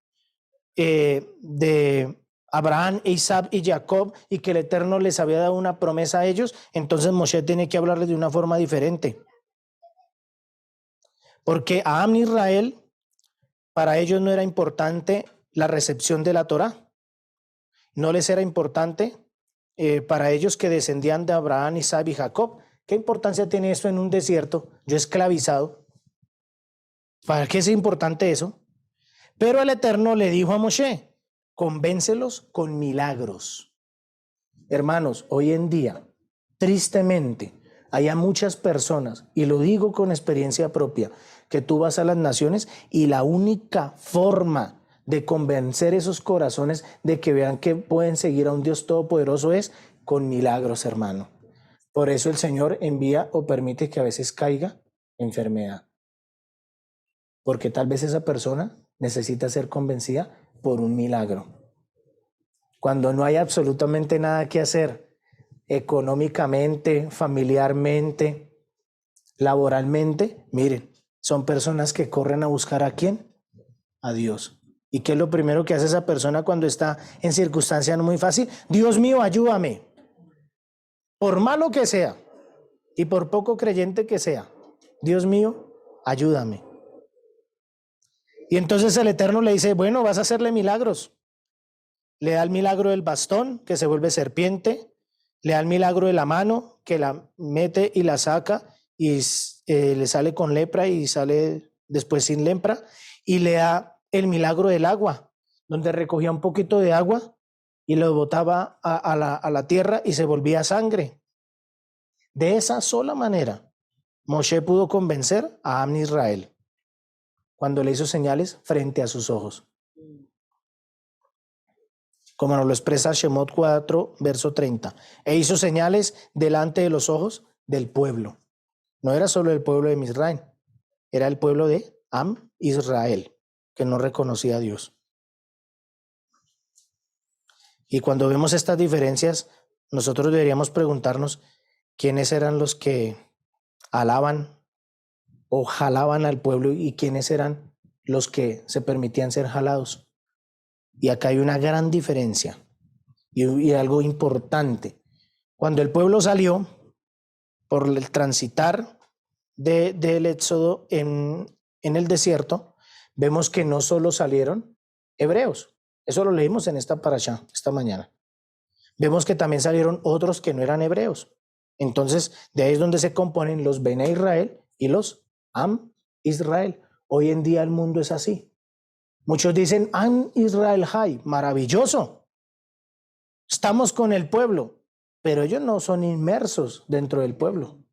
de Abraham, Isaac y Jacob, y que el Eterno les había dado una promesa a ellos, entonces Moshe tiene que hablarles de una forma diferente. Porque a Am Israel, para ellos no era importante la recepción de la Torá. No les era importante para ellos que descendían de Abraham, Isaac y Jacob. ¿Qué importancia tiene esto en un desierto? Yo esclavizado. ¿Para qué es importante eso? Pero el Eterno le dijo a Moshe, convéncelos con milagros. Hermanos, hoy en día, tristemente, hay muchas personas, y lo digo con experiencia propia, que tú vas a las naciones y la única forma de convencer esos corazones de que vean que pueden seguir a un Dios todopoderoso es con milagros, hermano. Por eso el Señor envía o permite que a veces caiga enfermedad. Porque tal vez esa persona necesita ser convencida por un milagro. Cuando no hay absolutamente nada que hacer económicamente, familiarmente, laboralmente, miren, son personas que corren a buscar ¿a quién? A Dios. ¿Y qué es lo primero que hace esa persona cuando está en circunstancias no muy fáciles? Dios mío, ayúdame. Por malo que sea y por poco creyente que sea, Dios mío, ayúdame. Y entonces el Eterno le dice, bueno, vas a hacerle milagros. Le da el milagro del bastón, que se vuelve serpiente. Le da el milagro de la mano, que la mete y la saca y le sale con lepra y sale después sin lepra. Y le da el milagro del agua, donde recogía un poquito de agua y lo botaba a la tierra y se volvía sangre. De esa sola manera, Moshe pudo convencer a Am Israel cuando le hizo señales frente a sus ojos. como nos lo expresa Shemot 4, verso 30. E hizo señales delante de los ojos del pueblo. No era solo el pueblo de Misraim, era el pueblo de Am Israel, que no reconocía a Dios. Y cuando vemos estas diferencias, nosotros deberíamos preguntarnos quiénes eran los que alaban o jalaban al pueblo y quiénes eran los que se permitían ser jalados. Y acá hay una gran diferencia y algo importante. Cuando el pueblo salió por el transitar del éxodo en el desierto, vemos que no solo salieron hebreos. Eso lo leímos en esta parashá, esta mañana. Vemos que también salieron otros que no eran hebreos. Entonces, de ahí es donde se componen los Bene Israel y los Am Israel. Hoy en día el mundo es así. Muchos dicen Am Israel Hay, maravilloso. Estamos con el pueblo, pero ellos no son inmersos dentro del pueblo.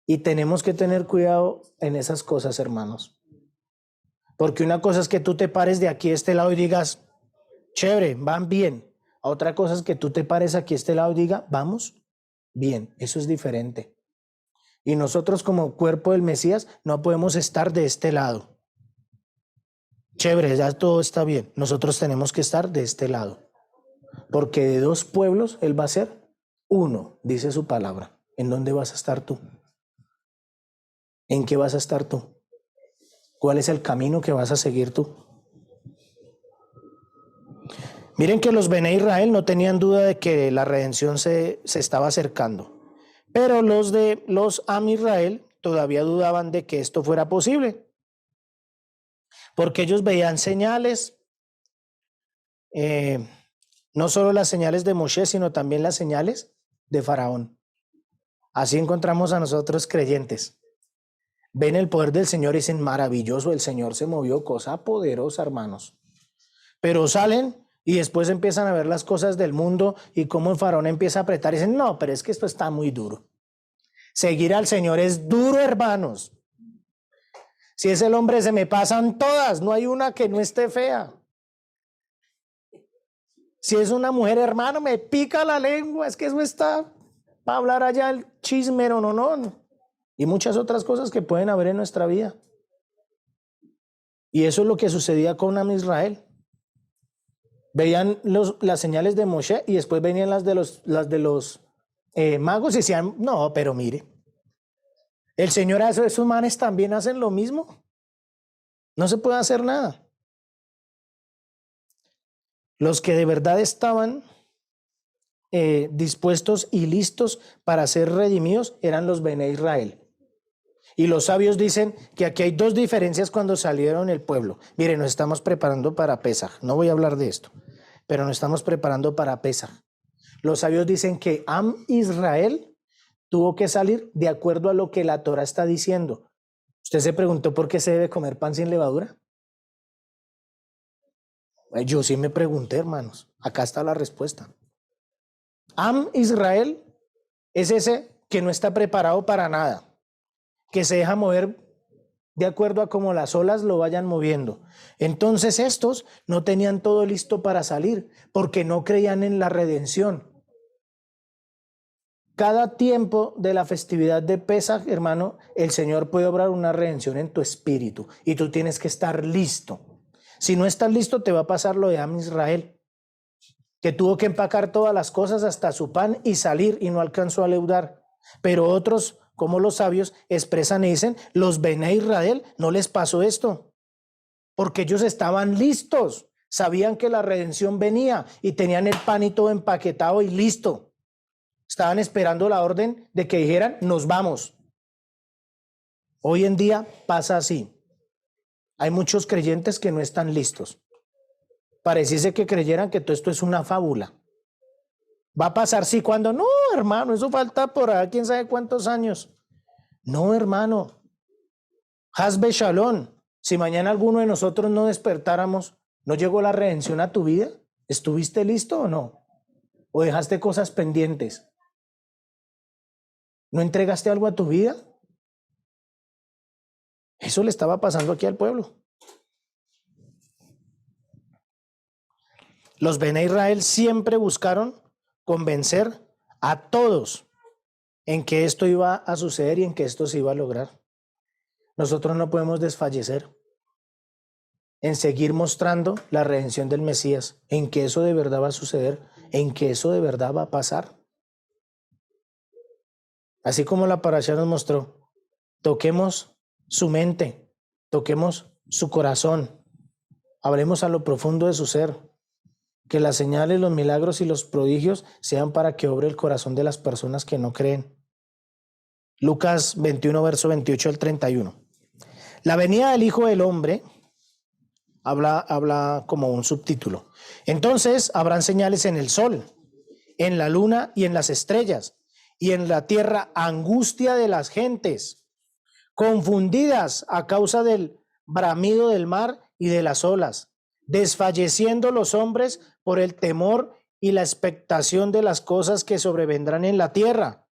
Y tenemos que tener cuidado en esas cosas, hermanos. Porque una cosa es que tú te pares de aquí a este lado y digas, chévere, van bien. Otra cosa es que tú te pares aquí a este lado y digas, vamos bien. Eso es diferente. Y nosotros como cuerpo del Mesías no podemos estar de este lado. Chévere, ya todo está bien. Nosotros tenemos que estar de este lado. Porque de dos pueblos Él va a ser uno, dice su palabra. ¿En dónde vas a estar tú? ¿En qué vas a estar tú? ¿Cuál es el camino que vas a seguir tú? Miren que los Bene Israel no tenían duda de que la redención se estaba acercando. Pero los de los Am Israel todavía dudaban de que esto fuera posible. Porque ellos veían señales, no solo las señales de Moshe, sino también las señales de Faraón. Así encontramos a nosotros creyentes. Ven el poder del Señor y dicen, maravilloso, el Señor se movió, cosa poderosa, hermanos. Pero salen y después empiezan a ver las cosas del mundo y cómo el Faraón empieza a apretar y dicen, no, pero es que esto está muy duro. Seguir al Señor es duro, hermanos. Si es el hombre, se me pasan todas, no hay una que no esté fea. Si es una mujer, hermano, me pica la lengua, es que eso está para hablar allá el chismero, no. Y muchas otras cosas que pueden haber en nuestra vida. Y eso es lo que sucedía con Am Israel. Veían las señales de Moshe y después venían las de los magos y decían, no, pero mire, el Señor hace, esos manes también hacen lo mismo. No se puede hacer nada. Los que de verdad estaban dispuestos y listos para ser redimidos eran los Bene Israel. Y los sabios dicen que aquí hay dos diferencias cuando salieron el pueblo. Miren, nos estamos preparando para Pesaj. No voy a hablar de esto, pero nos estamos preparando para Pesaj. Los sabios dicen que Am Israel tuvo que salir de acuerdo a lo que la Torah está diciendo. ¿Usted se preguntó por qué se debe comer pan sin levadura? Yo sí me pregunté, hermanos. Acá está la respuesta. Am Israel es ese que no está preparado para nada, que se deja mover de acuerdo a cómo las olas lo vayan moviendo. Entonces estos no tenían todo listo para salir porque no creían en la redención. Cada tiempo de la festividad de Pesaj, hermano, el Señor puede obrar una redención en tu espíritu y tú tienes que estar listo. Si no estás listo, te va a pasar lo de Am Israel, que tuvo que empacar todas las cosas hasta su pan y salir y no alcanzó a leudar. Pero otros, como los sabios, expresan y dicen, los Bene Israel no les pasó esto, porque ellos estaban listos, sabían que la redención venía y tenían el pan y todo empaquetado y listo. Estaban esperando la orden de que dijeran, nos vamos. Hoy en día pasa así. Hay muchos creyentes que no están listos. Pareciese que creyeran que todo esto es una fábula. Va a pasar, sí, cuando no, hermano, eso falta por ahí, quién sabe cuántos años. No, hermano. Hasbe Shalom. Si mañana alguno de nosotros no despertáramos, ¿no llegó la redención a tu vida? ¿Estuviste listo o no? ¿O dejaste cosas pendientes? ¿No entregaste algo a tu vida? Eso le estaba pasando aquí al pueblo. Los Bene Israel siempre buscaron convencer a todos en que esto iba a suceder y en que esto se iba a lograr. Nosotros no podemos desfallecer en seguir mostrando la redención del Mesías, en que eso de verdad va a suceder, en que eso de verdad va a pasar. Así como la parashá nos mostró, toquemos su mente, toquemos su corazón, hablemos a lo profundo de su ser, que las señales, los milagros y los prodigios sean para que obre el corazón de las personas que no creen. Lucas 21, verso 28 al 31. La venida del Hijo del Hombre habla como un subtítulo. Entonces habrán señales en el sol, en la luna y en las estrellas, y en la tierra angustia de las gentes, confundidas a causa del bramido del mar y de las olas, desfalleciendo los hombres por el temor y la expectación de las cosas que sobrevendrán en la tierra,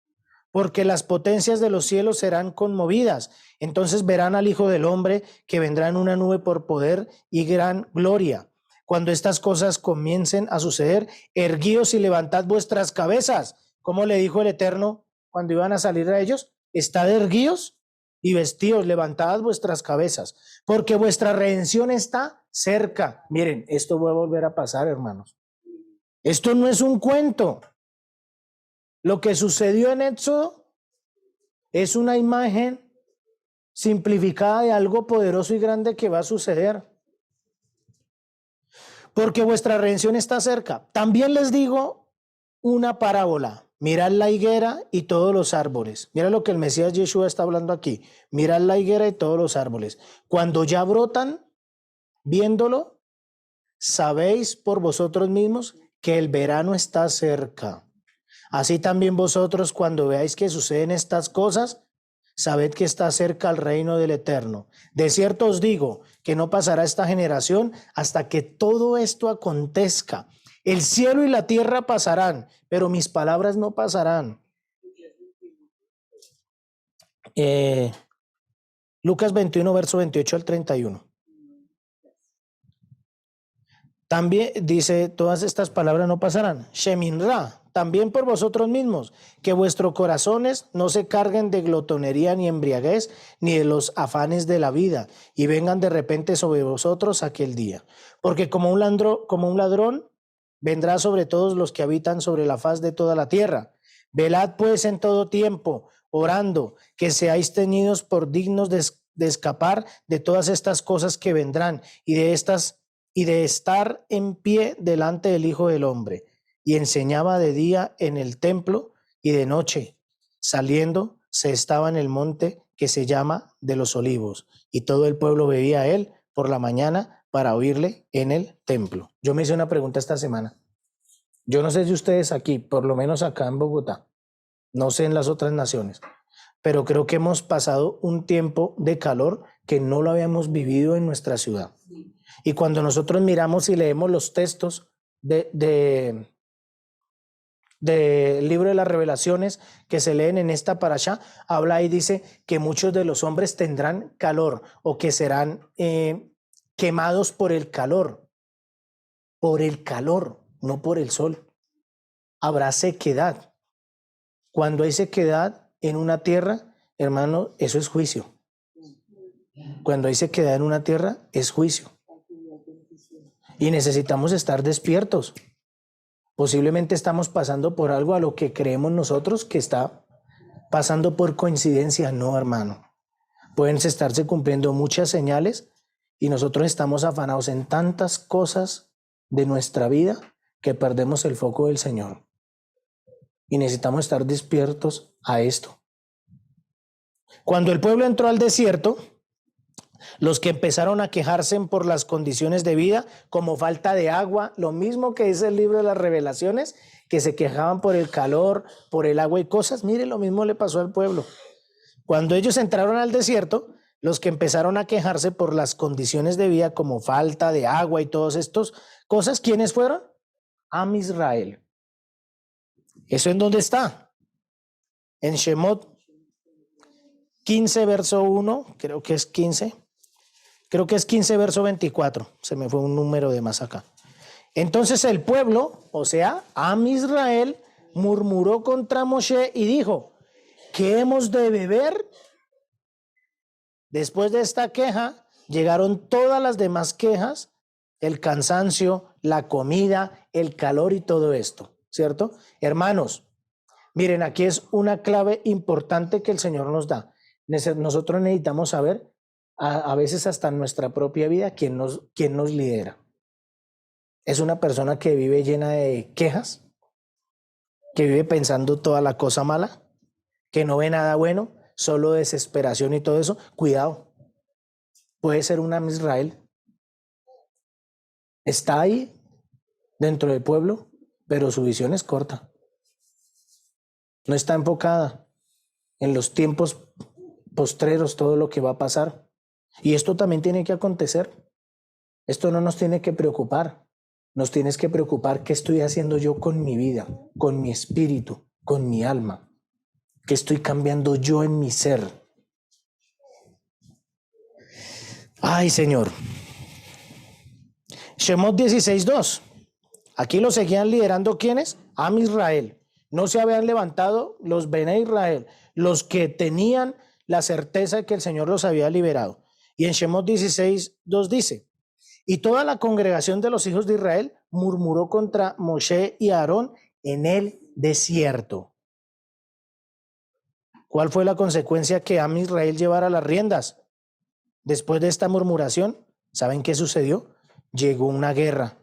porque las potencias de los cielos serán conmovidas. Entonces verán al Hijo del Hombre que vendrá en una nube por poder y gran gloria. Cuando estas cosas comiencen a suceder, erguíos y levantad vuestras cabezas. ¿Cómo le dijo el Eterno cuando iban a salir a ellos? Estad erguíos y vestíos, levantad vuestras cabezas, porque vuestra redención está cerca. Miren, esto va a volver a pasar, hermanos. Esto no es un cuento. Lo que sucedió en Éxodo es una imagen simplificada de algo poderoso y grande que va a suceder. Porque vuestra redención está cerca. También les digo una parábola. Mirad la higuera y todos los árboles. Mira lo que el Mesías Yeshua está hablando aquí. Mirad la higuera y todos los árboles. Cuando ya brotan, viéndolo, sabéis por vosotros mismos que el verano está cerca. Así también vosotros, cuando veáis que suceden estas cosas, sabed que está cerca el reino del Eterno. De cierto os digo que no pasará esta generación hasta que todo esto acontezca. El cielo y la tierra pasarán, pero mis palabras no pasarán. Lucas 21, verso 28 al 31. También dice, todas estas palabras no pasarán. Sheminra, también por vosotros mismos, que vuestros corazones no se carguen de glotonería ni embriaguez, ni de los afanes de la vida, y vengan de repente sobre vosotros aquel día. Porque como un ladrón vendrá sobre todos los que habitan sobre la faz de toda la tierra. Velad pues en todo tiempo, orando, que seáis tenidos por dignos de escapar de todas estas cosas que vendrán, y de estar en pie delante del Hijo del Hombre. Y enseñaba de día en el templo y de noche, saliendo, se estaba en el monte que se llama de los Olivos. Y todo el pueblo veía a él por la mañana para oírle en el templo. Yo me hice una pregunta esta semana. Yo no sé si ustedes aquí, por lo menos acá en Bogotá, no sé en las otras naciones, pero creo que hemos pasado un tiempo de calor que no lo habíamos vivido en nuestra ciudad. Y cuando nosotros miramos y leemos los textos del libro de las revelaciones que se leen en esta parashá, habla y dice que muchos de los hombres tendrán calor o que serán quemados por el calor, no por el sol. Habrá sequedad. Cuando hay sequedad en una tierra, hermano, eso es juicio. Cuando hay sequedad en una tierra, es juicio. Y necesitamos estar despiertos. Posiblemente estamos pasando por algo a lo que creemos nosotros que está pasando por coincidencia. No, hermano. Pueden estarse cumpliendo muchas señales y nosotros estamos afanados en tantas cosas de nuestra vida que perdemos el foco del Señor. Y necesitamos estar despiertos a esto. Cuando el pueblo entró al desierto, los que empezaron a quejarse por las condiciones de vida, como falta de agua, lo mismo que dice el libro de las Revelaciones, que se quejaban por el calor, por el agua y cosas. Mire, lo mismo le pasó al pueblo. Cuando ellos entraron al desierto, los que empezaron a quejarse por las condiciones de vida, como falta de agua y todas estas cosas, ¿quiénes fueron? Am Israel. ¿Eso en dónde está? En Shemot 15, verso 1, creo que es 15. Creo que es 15, verso 24. Se me fue un número de más acá. Entonces el pueblo, o sea, Am Israel, murmuró contra Moshe y dijo, ¿qué hemos de beber? Después de esta queja, llegaron todas las demás quejas, el cansancio, la comida, el calor y todo esto, ¿cierto? Hermanos, miren, aquí es una clave importante que el Señor nos da. Nosotros necesitamos saber, a veces hasta en nuestra propia vida, quién nos lidera. Es una persona que vive llena de quejas, que vive pensando toda la cosa mala, que no ve nada bueno, solo desesperación y todo eso. Cuidado, puede ser un Am Israel. Está ahí dentro del pueblo, pero su visión es corta. No está enfocada en los tiempos postreros, todo lo que va a pasar. Y esto también tiene que acontecer. Esto no nos tiene que preocupar. Nos tienes que preocupar qué estoy haciendo yo con mi vida, con mi espíritu, con mi alma. ¿Qué estoy cambiando yo en mi ser? Ay, Señor. Shemot 16:2. Aquí lo seguían liderando ¿quiénes? Am Israel. No se habían levantado los Bené Israel, los que tenían la certeza de que el Señor los había liberado. Y en Shemot 16:2 dice, y toda la congregación de los hijos de Israel murmuró contra Moshe y Aarón en el desierto. ¿Cuál fue la consecuencia que Am Israel llevara las riendas? Después de esta murmuración, ¿saben qué sucedió? Llegó una guerra.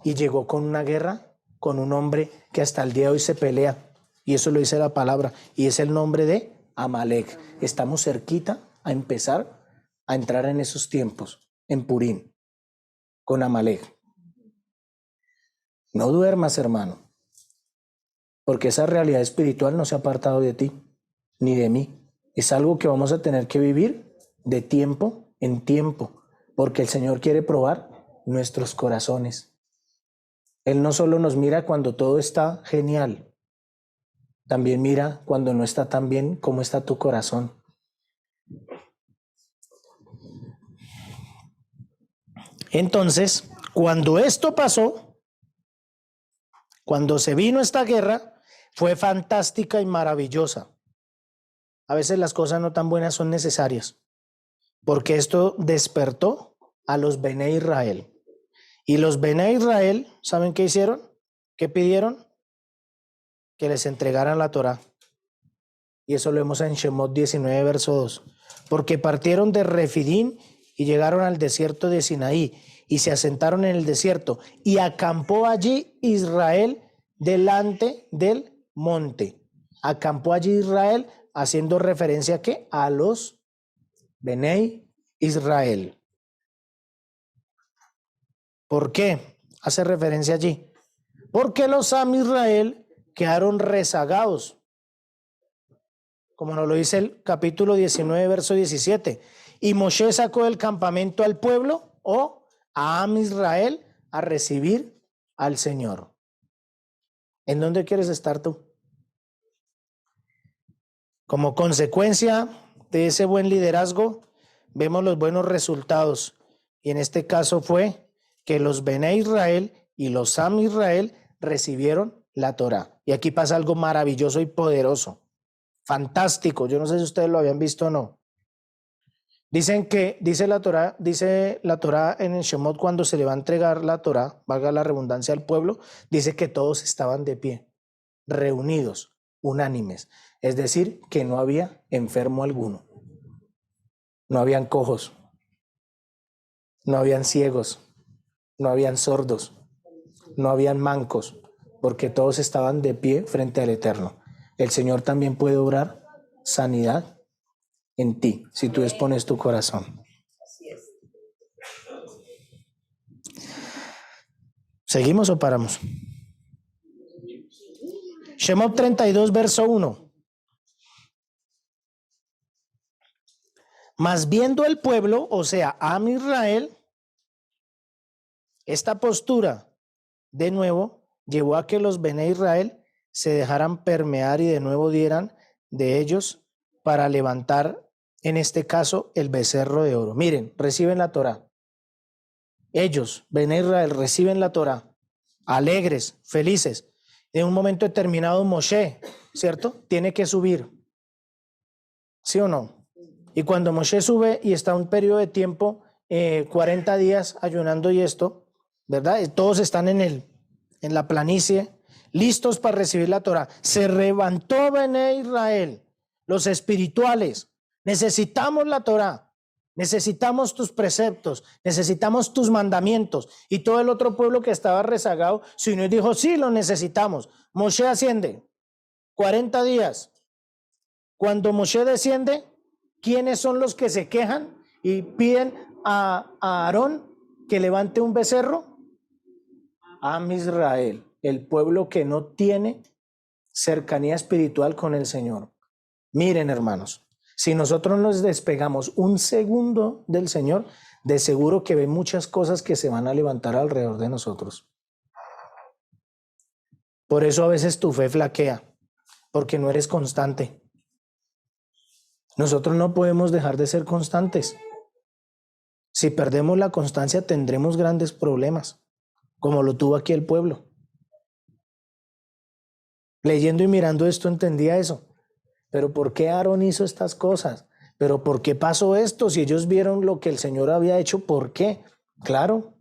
Y llegó con una guerra con un hombre que hasta el día de hoy se pelea. Y eso lo dice la palabra. Y es el nombre de Amalek. Estamos cerquita a empezar a entrar en esos tiempos, en Purim, con Amalek. No duermas, hermano, porque esa realidad espiritual no se ha apartado de ti, ni de mí. Es algo que vamos a tener que vivir de tiempo en tiempo, porque el Señor quiere probar nuestros corazones. Él no solo nos mira cuando todo está genial, también mira cuando no está tan bien, cómo está tu corazón. Entonces, cuando esto pasó, cuando se vino esta guerra, fue fantástica y maravillosa. A veces las cosas no tan buenas son necesarias, porque esto despertó a los Bené Israel. Y los Bené Israel, ¿saben qué hicieron? ¿Qué pidieron? Que les entregaran la Torá. Y eso lo vemos en Shemot 19, verso 2. Porque partieron de Refidín y llegaron al desierto de Sinaí y se asentaron en el desierto y acampó allí Israel delante del monte. Acampó allí Israel haciendo referencia ¿a qué? A los Bené Israel. ¿Por qué hace referencia allí? Porque los Am Israel quedaron rezagados, como nos lo dice el capítulo 19, verso 17. Y Moshe sacó del campamento al pueblo o a Am Israel a recibir al Señor. ¿En dónde quieres estar tú? Como consecuencia de ese buen liderazgo, vemos los buenos resultados. Y en este caso fue que los Bené Israel y los Am Israel recibieron la Torá. Y aquí pasa algo maravilloso y poderoso. Fantástico. Yo no sé si ustedes lo habían visto o no. Dice la Torá en el Shemot cuando se le va a entregar la Torá, valga la redundancia al pueblo, dice que todos estaban de pie, reunidos, unánimes. Es decir, que no había enfermo alguno. No habían cojos, no habían ciegos, no habían sordos, no habían mancos, porque todos estaban de pie frente al Eterno. El Señor también puede obrar sanidad en ti, si tú dispones tu corazón. ¿Seguimos o paramos? Shemot 32, verso 1. Mas viendo el pueblo, o sea, Am Israel, esta postura, de nuevo, llevó a que los Bené Israel se dejaran permear y de nuevo dieran de ellos para levantar, en este caso, el becerro de oro. Miren, reciben la Torá. Ellos, Bené Israel, reciben la Torá, alegres, felices. En un momento determinado, Moshe, ¿cierto? Tiene que subir. ¿Sí o no? Y cuando Moshe sube y está un periodo de tiempo, 40 días ayunando y esto, ¿verdad? Todos están en la planicie, listos para recibir la Torá. Se levantó Bené Israel, los espirituales. Necesitamos la Torá, necesitamos tus preceptos, necesitamos tus mandamientos. Y todo el otro pueblo que estaba rezagado se unió y dijo, sí, lo necesitamos. Moshe asciende, 40 días. Cuando Moshe desciende, ¿quiénes son los que se quejan y piden a Aarón que levante un becerro? Am Israel, el pueblo que no tiene cercanía espiritual con el Señor. Miren, hermanos, si nosotros nos despegamos un segundo del Señor, de seguro que ve muchas cosas que se van a levantar alrededor de nosotros. Por eso a veces tu fe flaquea, porque no eres constante. Nosotros no podemos dejar de ser constantes. Si perdemos la constancia, tendremos grandes problemas, como lo tuvo aquí el pueblo. Leyendo y mirando esto entendía eso. Pero ¿por qué Aarón hizo estas cosas? ¿Pero por qué pasó esto? Si ellos vieron lo que el Señor había hecho, ¿por qué? Claro,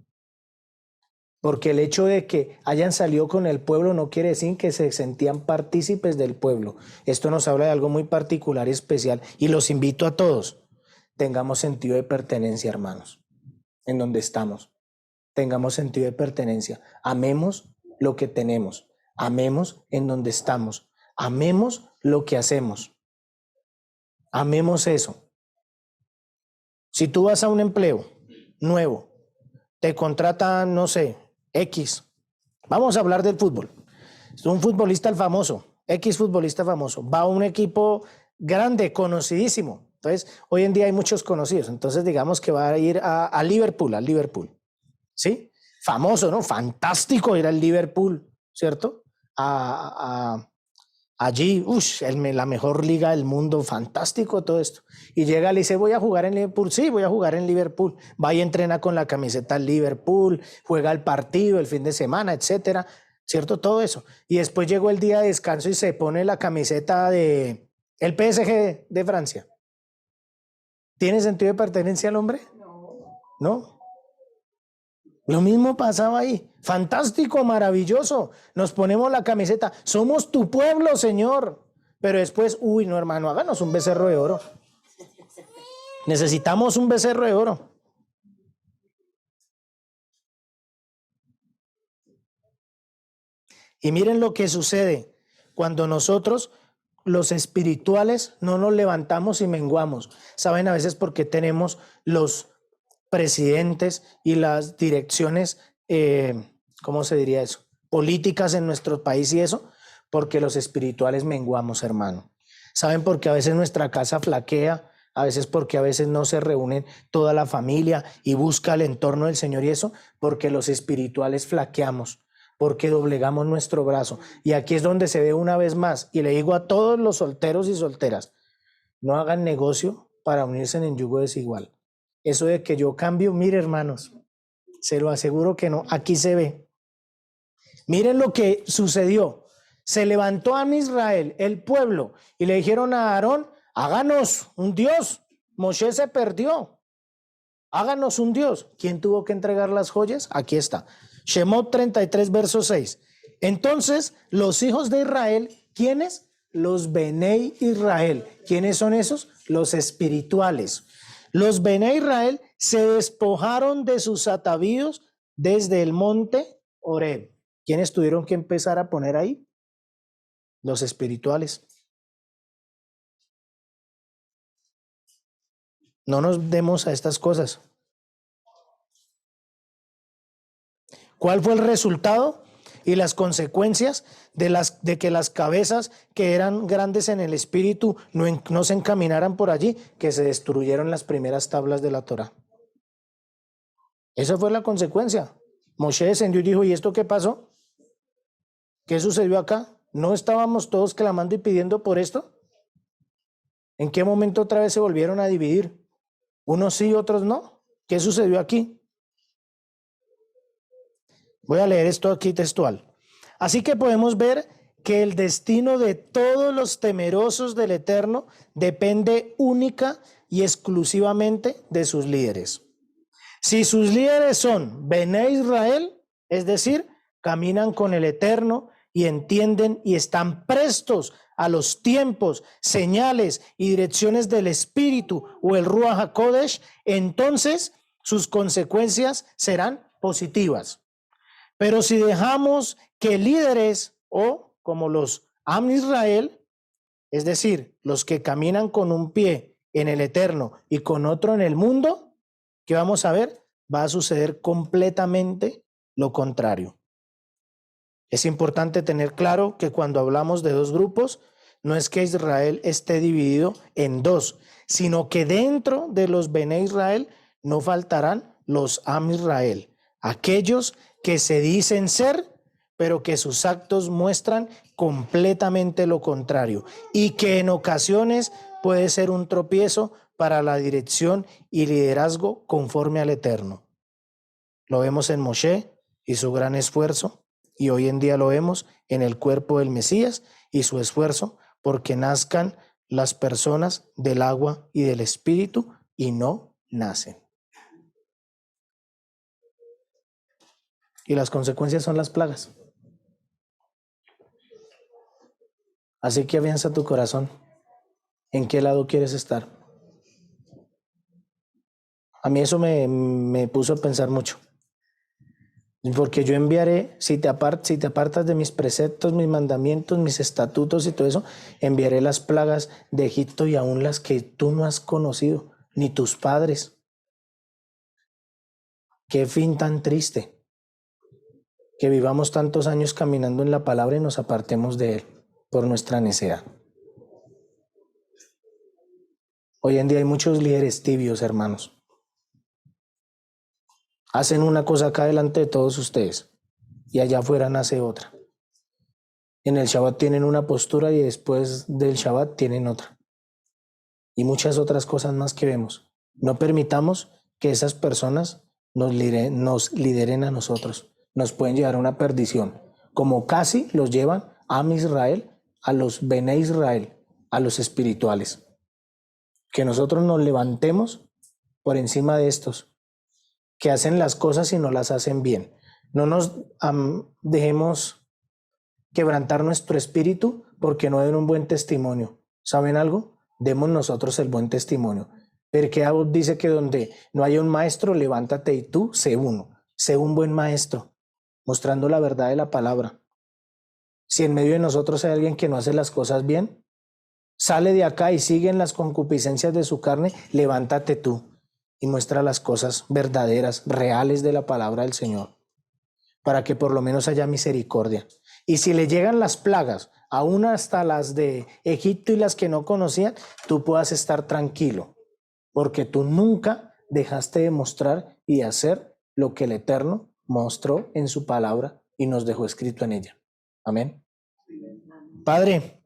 porque el hecho de que hayan salido con el pueblo no quiere decir que se sentían partícipes del pueblo. Esto nos habla de algo muy particular y especial. Y los invito a todos, tengamos sentido de pertenencia, hermanos, en donde estamos. Tengamos sentido de pertenencia. Amemos lo que tenemos. Amemos en donde estamos. Amemos lo que hacemos. Amemos eso. Si tú vas a un empleo nuevo, te contratan, no sé, X. Vamos a hablar del fútbol. Es un futbolista famoso, X futbolista famoso. Va a un equipo grande, conocidísimo. Entonces, hoy en día hay muchos conocidos. Entonces, digamos que va a ir a Liverpool. ¿Sí? Famoso, ¿no? Fantástico ir al Liverpool, ¿cierto? Allí, la mejor liga del mundo, fantástico todo esto. Y llega y le dice, voy a jugar en Liverpool. Sí, voy a jugar en Liverpool. Va y entrena con la camiseta Liverpool, juega el partido el fin de semana, etcétera, ¿cierto? Todo eso. Y después llegó el día de descanso y se pone la camiseta de el PSG de Francia. ¿Tiene sentido de pertenencia al hombre? No. Lo mismo pasaba ahí. Fantástico, maravilloso. Nos ponemos la camiseta. Somos tu pueblo, Señor. Pero después, no, hermano, háganos un becerro de oro. Necesitamos un becerro de oro. Y miren lo que sucede cuando nosotros, los espirituales, no nos levantamos y menguamos. ¿Saben a veces por qué tenemos los presidentes y las direcciones, ¿cómo se diría eso? Políticas en nuestro país y eso, porque los espirituales menguamos, hermano. ¿Saben por qué a veces nuestra casa flaquea? A veces porque a veces no se reúnen toda la familia y busca el entorno del Señor y eso, porque los espirituales flaqueamos, porque doblegamos nuestro brazo. Y aquí es donde se ve una vez más, y le digo a todos los solteros y solteras, no hagan negocio para unirse en yugo desigual. Eso de que yo cambio, mire hermanos, se lo aseguro que no, aquí se ve. Miren lo que sucedió. Se levantó a Israel, el pueblo, y le dijeron a Aarón, háganos un Dios. Moshe se perdió. Háganos un Dios. ¿Quién tuvo que entregar las joyas? Aquí está. Shemot 33, verso 6. Entonces, los hijos de Israel, ¿quiénes? Los Bené Israel. ¿Quiénes son esos? Los espirituales. Los Bené Israel se despojaron de sus atavíos desde el monte Horeb. ¿Quiénes tuvieron que empezar a poner ahí? Los espirituales. No nos demos a estas cosas. ¿Cuál fue el resultado y las consecuencias de que las cabezas que eran grandes en el espíritu no se encaminaran por allí? Que se destruyeron las primeras tablas de la Torá. Esa fue la consecuencia. Moshe descendió y dijo, ¿y esto qué pasó? ¿Qué sucedió acá? ¿No estábamos todos clamando y pidiendo por esto? ¿En qué momento otra vez se volvieron a dividir? Unos sí, otros no. ¿Qué sucedió aquí? Voy a leer esto aquí textual. Así que podemos ver que el destino de todos los temerosos del Eterno depende única y exclusivamente de sus líderes. Si sus líderes son Bené Israel, es decir, caminan con el Eterno y entienden y están prestos a los tiempos, señales y direcciones del Espíritu o el Ruach HaKodesh, entonces sus consecuencias serán positivas. Pero si dejamos que líderes o como los Am Israel, es decir, los que caminan con un pie en el Eterno y con otro en el mundo, ¿qué vamos a ver? Va a suceder completamente lo contrario. Es importante tener claro que cuando hablamos de dos grupos, no es que Israel esté dividido en dos, sino que dentro de los Bené Israel no faltarán los Am Israel, aquellos que se dicen ser, pero que sus actos muestran completamente lo contrario y que en ocasiones puede ser un tropiezo para la dirección y liderazgo conforme al Eterno. Lo vemos en Moshe y su gran esfuerzo, y hoy en día lo vemos en el cuerpo del Mesías y su esfuerzo porque nazcan las personas del agua y del Espíritu y no nacen. Y las consecuencias son las plagas. Así que afianza tu corazón. ¿En qué lado quieres estar? A mí eso me puso a pensar mucho. Porque yo enviaré, si te apartas de mis preceptos, mis mandamientos, mis estatutos y todo eso, enviaré las plagas de Egipto y aún las que tú no has conocido, ni tus padres. Qué fin tan triste, que vivamos tantos años caminando en la palabra y nos apartemos de él por nuestra necedad. Hoy en día hay muchos líderes tibios, hermanos. Hacen una cosa acá delante de todos ustedes y allá afuera nace otra. En el Shabbat tienen una postura y después del Shabbat tienen otra. Y muchas otras cosas más que vemos. No permitamos que esas personas nos lideren a nosotros. Nos pueden llevar a una perdición, como casi los llevan a Israel, a los Bené Israel, a los espirituales. Que nosotros nos levantemos por encima de estos, que hacen las cosas y no las hacen bien. No nos dejemos quebrantar nuestro espíritu porque no den un buen testimonio. ¿Saben algo? Demos nosotros el buen testimonio. Porque dice que donde no haya un maestro, levántate y tú sé uno. Sé un buen maestro, mostrando la verdad de la palabra. Si en medio de nosotros hay alguien que no hace las cosas bien, sale de acá y sigue en las concupiscencias de su carne, levántate tú y muestra las cosas verdaderas, reales de la palabra del Señor, para que por lo menos haya misericordia. Y si le llegan las plagas, aún hasta las de Egipto y las que no conocían, tú puedas estar tranquilo, porque tú nunca dejaste de mostrar y de hacer lo que el Eterno mostró en su palabra y nos dejó escrito en ella. Amén. Padre,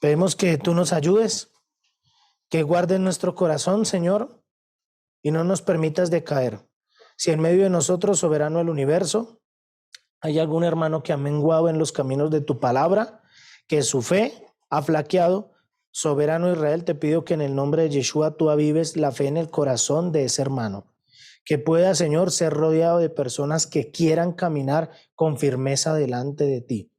pedimos que tú nos ayudes, que guardes nuestro corazón, Señor, y no nos permitas decaer. Si en medio de nosotros, soberano del universo, hay algún hermano que ha menguado en los caminos de tu palabra, que su fe ha flaqueado, soberano Israel, te pido que en el nombre de Yeshua tú avives la fe en el corazón de ese hermano. Que pueda, Señor, ser rodeado de personas que quieran caminar con firmeza delante de ti.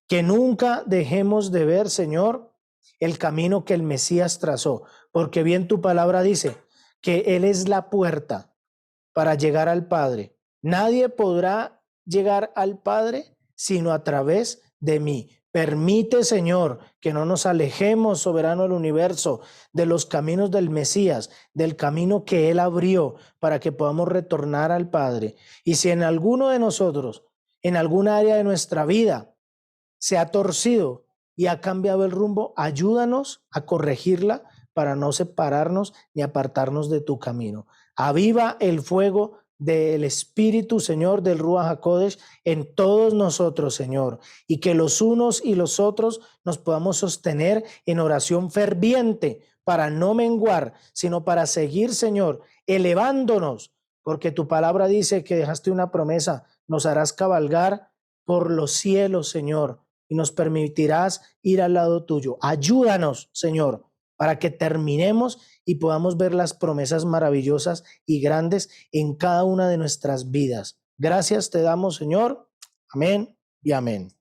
Que nunca dejemos de ver, Señor, el camino que el Mesías trazó, porque bien tu palabra dice que Él es la puerta para llegar al Padre. Nadie podrá llegar al Padre sino a través de mí. Permite, Señor, que no nos alejemos, soberano del universo, de los caminos del Mesías, del camino que Él abrió para que podamos retornar al Padre. Y si en alguno de nosotros, en alguna área de nuestra vida, se ha torcido y ha cambiado el rumbo, ayúdanos a corregirla para no separarnos ni apartarnos de tu camino. Aviva el fuego del Espíritu, Señor, del Ruach HaKodesh en todos nosotros, Señor, y que los unos y los otros nos podamos sostener en oración ferviente para no menguar, sino para seguir, Señor, elevándonos, porque tu palabra dice que dejaste una promesa nos harás cabalgar por los cielos, Señor, y nos permitirás ir al lado tuyo. Ayúdanos, Señor, para que terminemos y podamos ver las promesas maravillosas y grandes en cada una de nuestras vidas. Gracias te damos, Señor. Amén y amén.